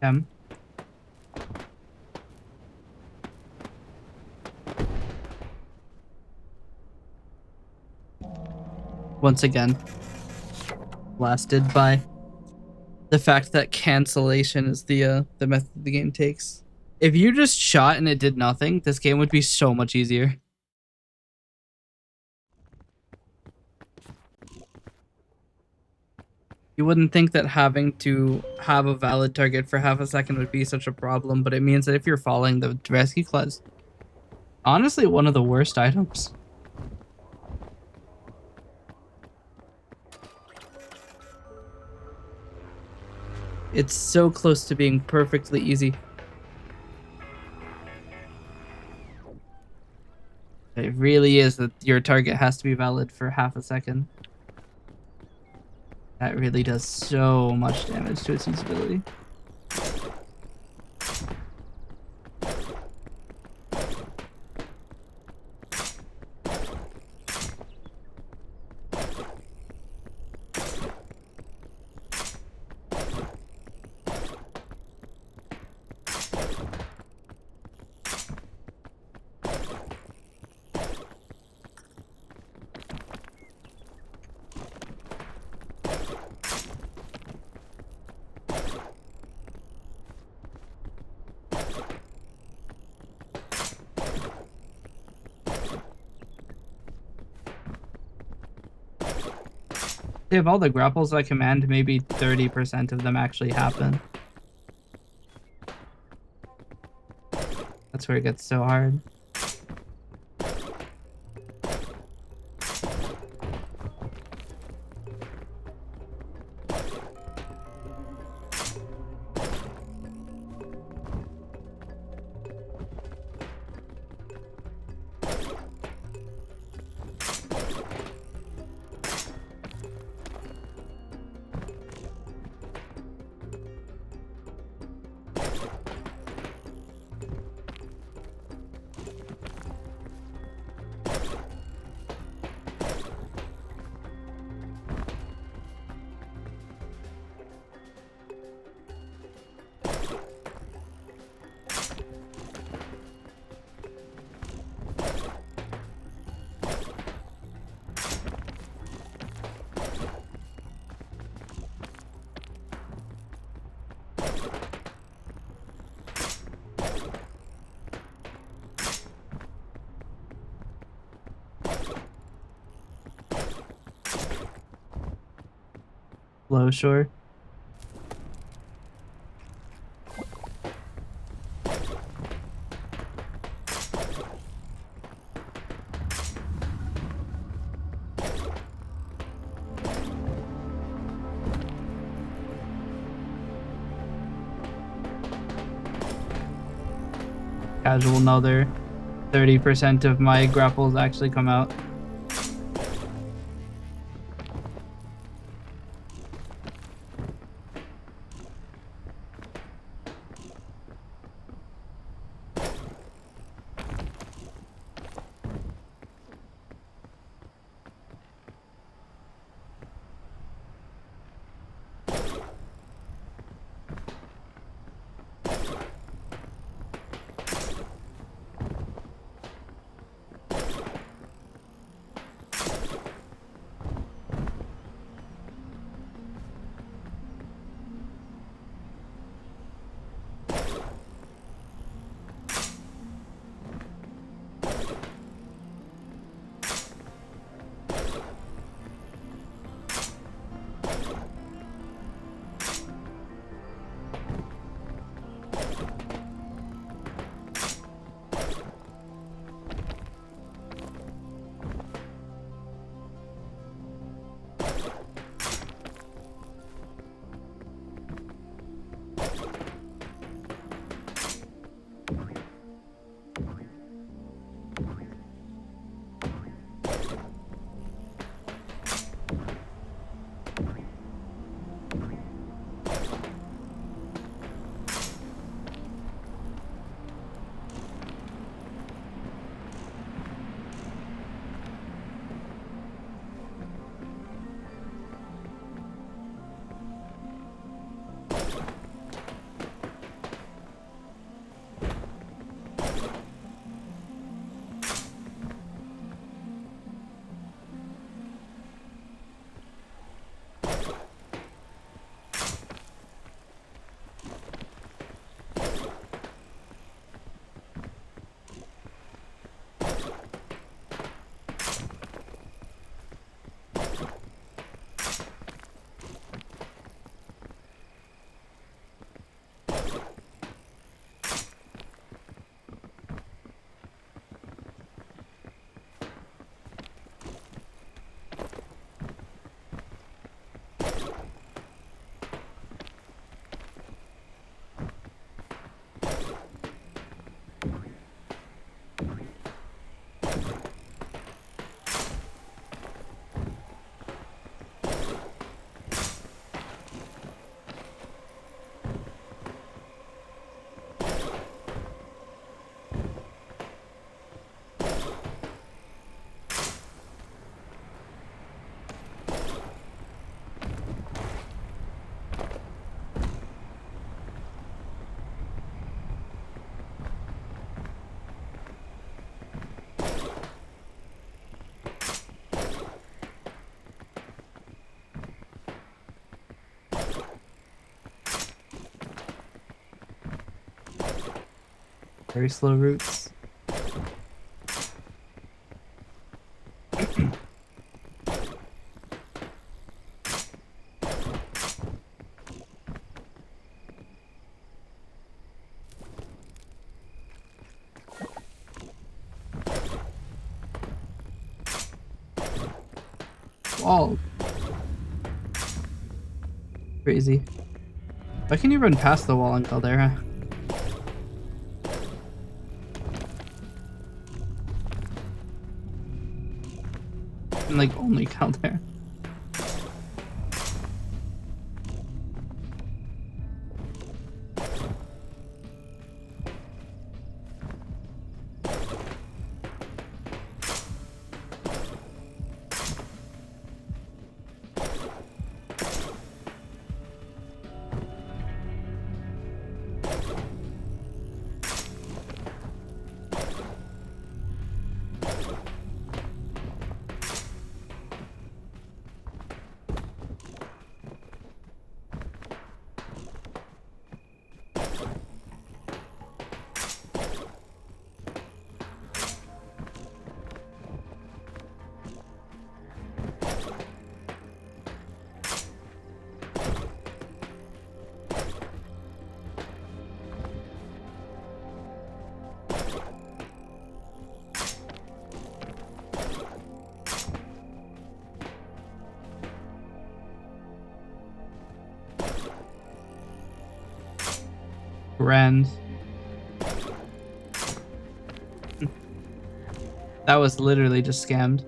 M. Once again, blasted by the fact that cancellation is the method the game takes. If you just shot and it did nothing, this game would be so much easier. You wouldn't think that having to have a valid target for half a second would be such a problem, but it means that if you're falling, the rescue clause, honestly, one of the worst items. It's so close to being perfectly easy. It really is that your target has to be valid for half a second. That really does so much damage to its usability. They have all the grapples I command, maybe 30% of them actually happen. That's where it gets so hard. Low shore. Casual, another 30% of my grapples actually come out. Very slow roots. Wall. Crazy. Why can you run past the wall in Caldera? And like only Caldera. Grand. That was literally just scammed.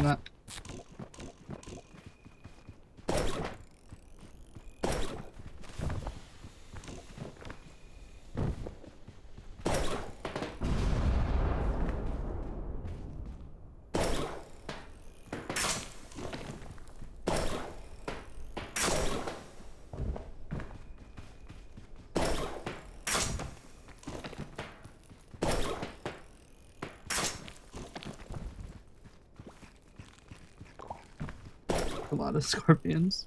Not. A lot of scorpions.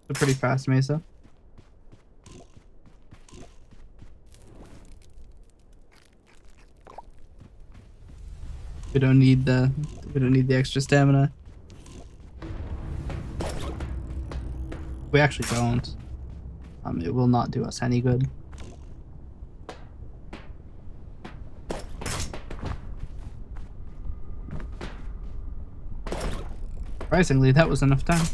A pretty fast mesa. We don't need the extra stamina. We actually don't. It will not do us any good. Surprisingly, that was enough time.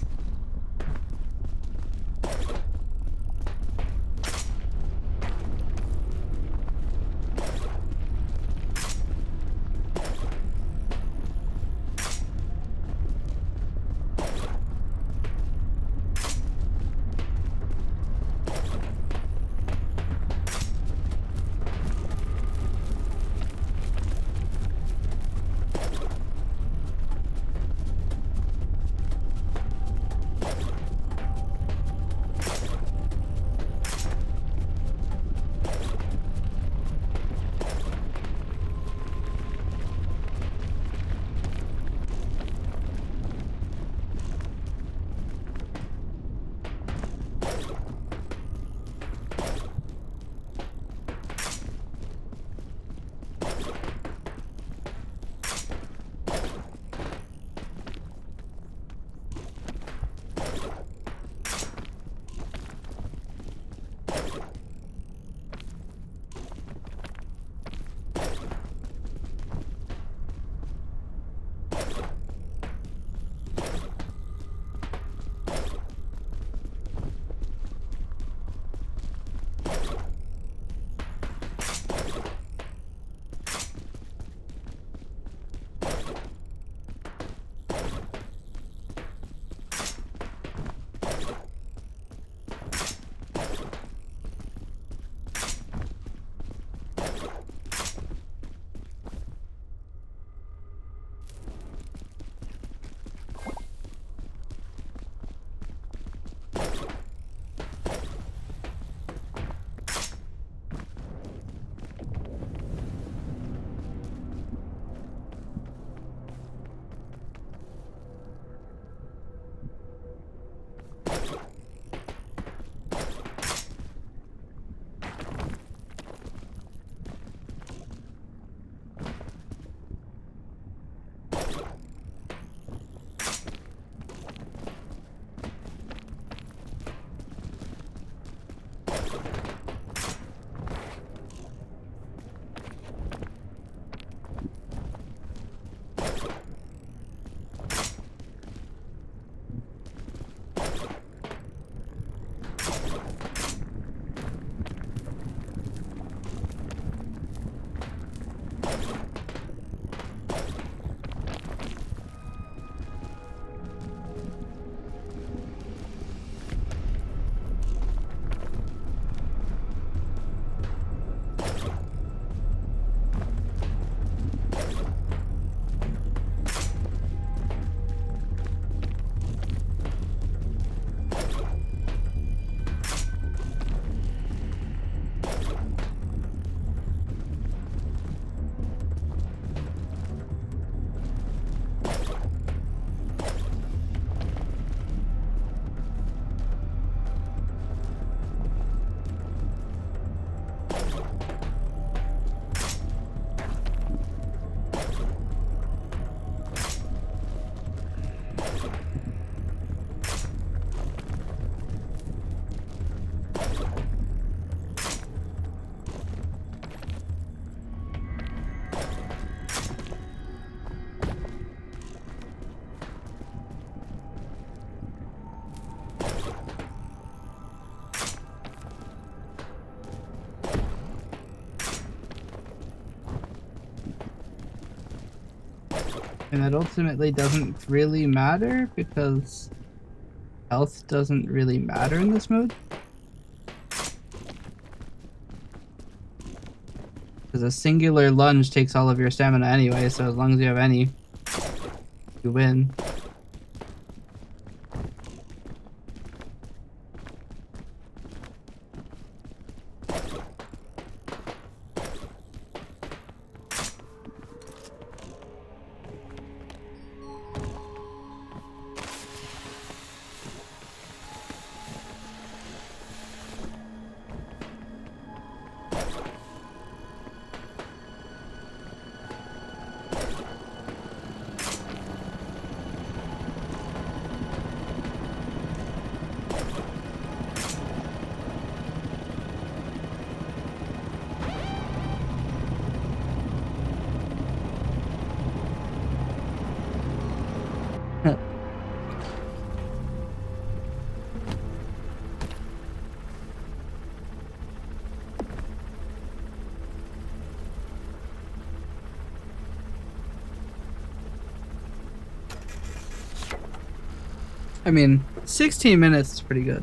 And that ultimately doesn't really matter because health doesn't really matter in this mode. Because a singular lunge takes all of your stamina anyway, so as long as you have any, you win. I mean, 16 minutes is pretty good.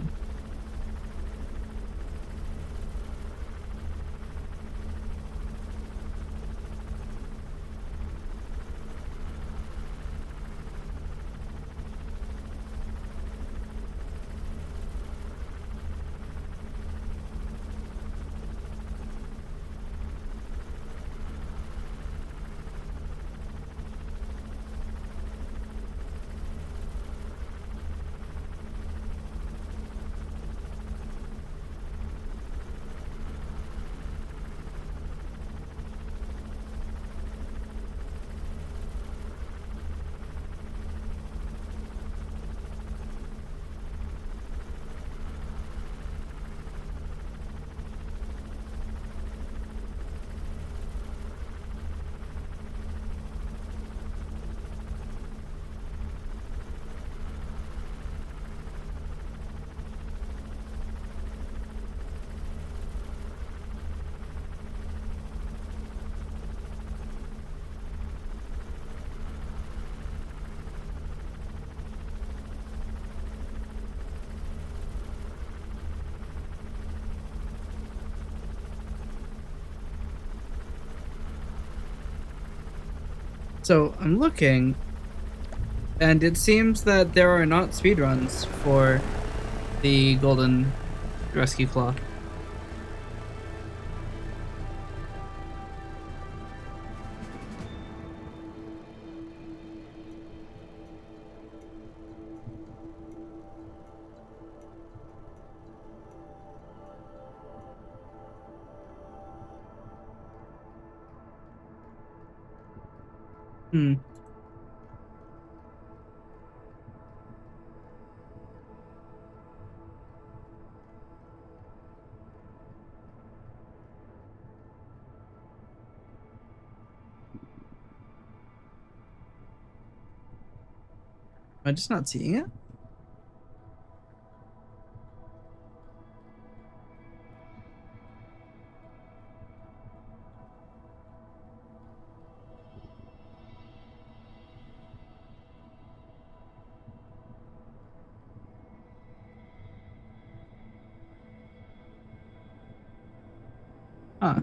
So I'm looking, and it seems that there are not speedruns for the Golden Rescue Claw. Hmm. Am I just not seeing it? Huh.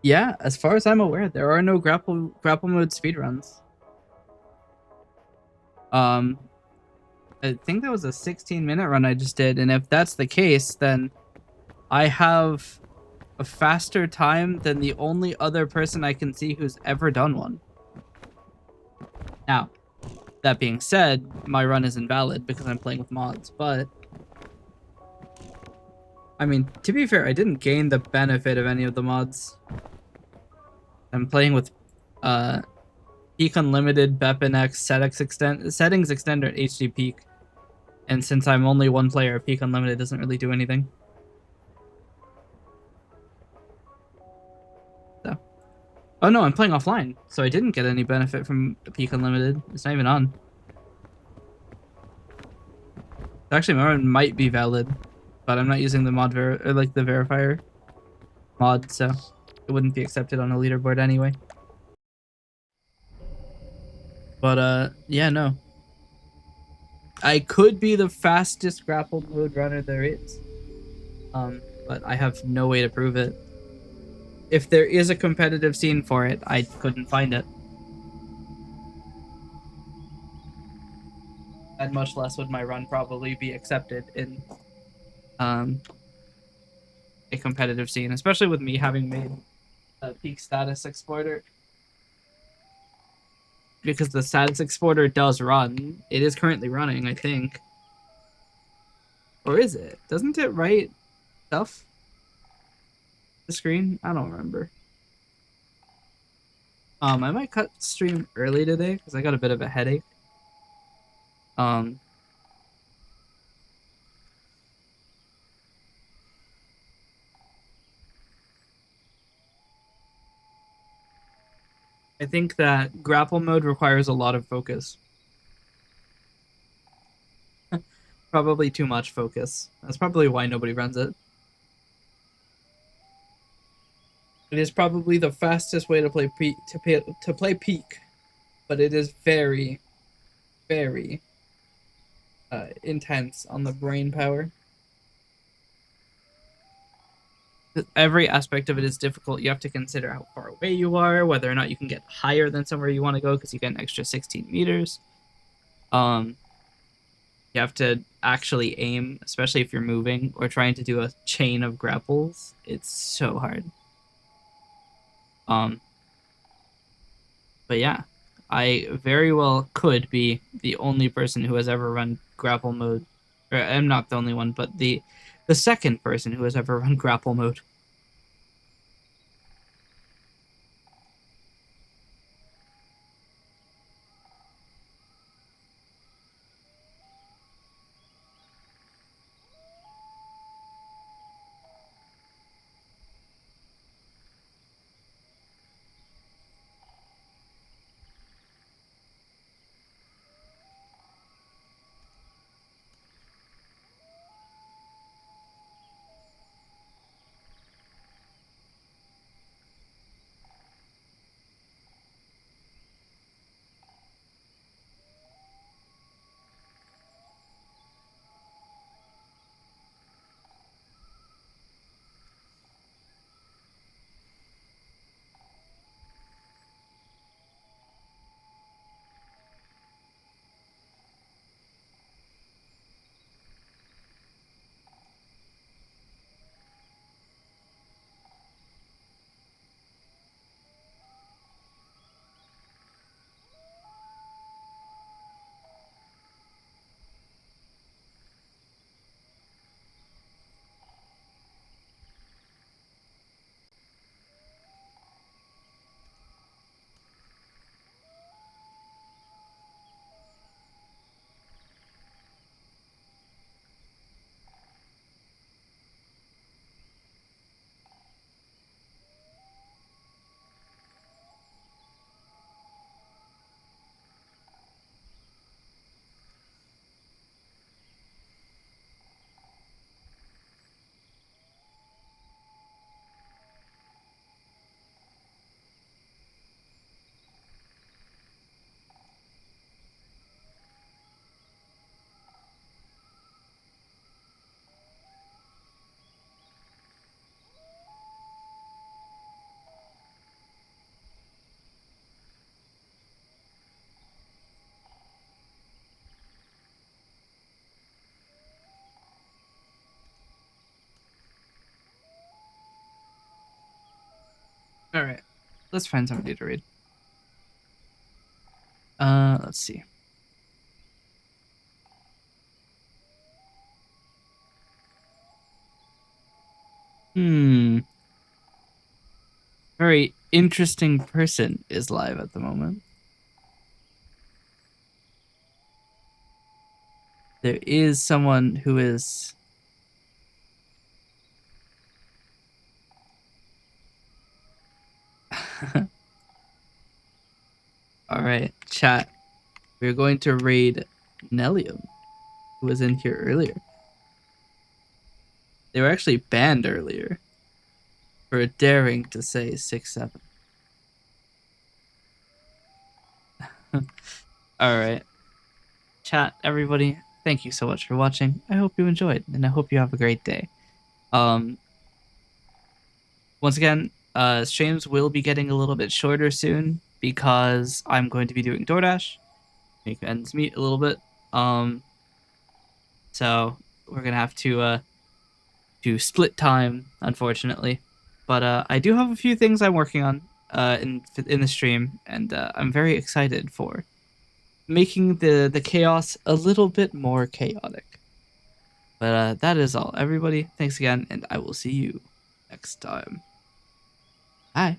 Yeah, as far as I'm aware, there are no grapple mode speedruns. Um, I think that was a 16-minute run I just did, and if that's the case, then I have a faster time than the only other person I can see who's ever done one. Now, that being said, my run is invalid because I'm playing with mods, but I mean, to be fair, I didn't gain the benefit of any of the mods. I'm playing with uh Peak Unlimited, BepInX, settings extender, and HD Peak. And since I'm only one player, Peak Unlimited doesn't really do anything. So. Oh no, I'm playing offline, so I didn't get any benefit from Peak Unlimited. It's not even on. Actually, my run might be valid, but I'm not using the mod or like the verifier mod, so it wouldn't be accepted on a leaderboard anyway. But yeah, no. I could be the fastest grapple mode runner there is. But I have no way to prove it. If there is a competitive scene for it, I couldn't find it. And much less would my run probably be accepted in um a competitive scene, especially with me having made a peak status exporter. Because the status exporter does run. It is currently running, I think. Or is it? Doesn't it write stuff? The screen? I don't remember. I might cut stream early today because I got a bit of a headache. Um, I think that grapple mode requires a lot of focus. Probably too much focus. That's probably why nobody runs it. It is probably the fastest way to play to play peak, but it is very, very intense on the brain power. Every aspect of it is difficult. You have to consider how far away you are, whether or not you can get higher than somewhere you want to go because you get an extra 16 meters. Um, you have to actually aim, especially if you're moving or trying to do a chain of grapples. It's so hard. Um, but yeah, I very well could be the only person who has ever run grapple mode. Or I'm not the only one, but the second person who has ever run grapple mode. All right. Let's find somebody to read. Let's see. Hmm. Very interesting person is live at the moment. There is someone who is. All right, chat. We're going to raid Nellium, who was in here earlier. They were actually banned earlier for daring to say 6-7. All right, chat, everybody. Thank you so much for watching. I hope you enjoyed, and I hope you have a great day. Um, Once again, streams will be getting a little bit shorter soon because I'm going to be doing DoorDash, make ends meet a little bit. Um, so we're gonna have to split time, unfortunately. But I do have a few things I'm working on in the stream, and I'm very excited for making the chaos a little bit more chaotic. But that is all, everybody. Thanks again, and I will see you next time. Bye.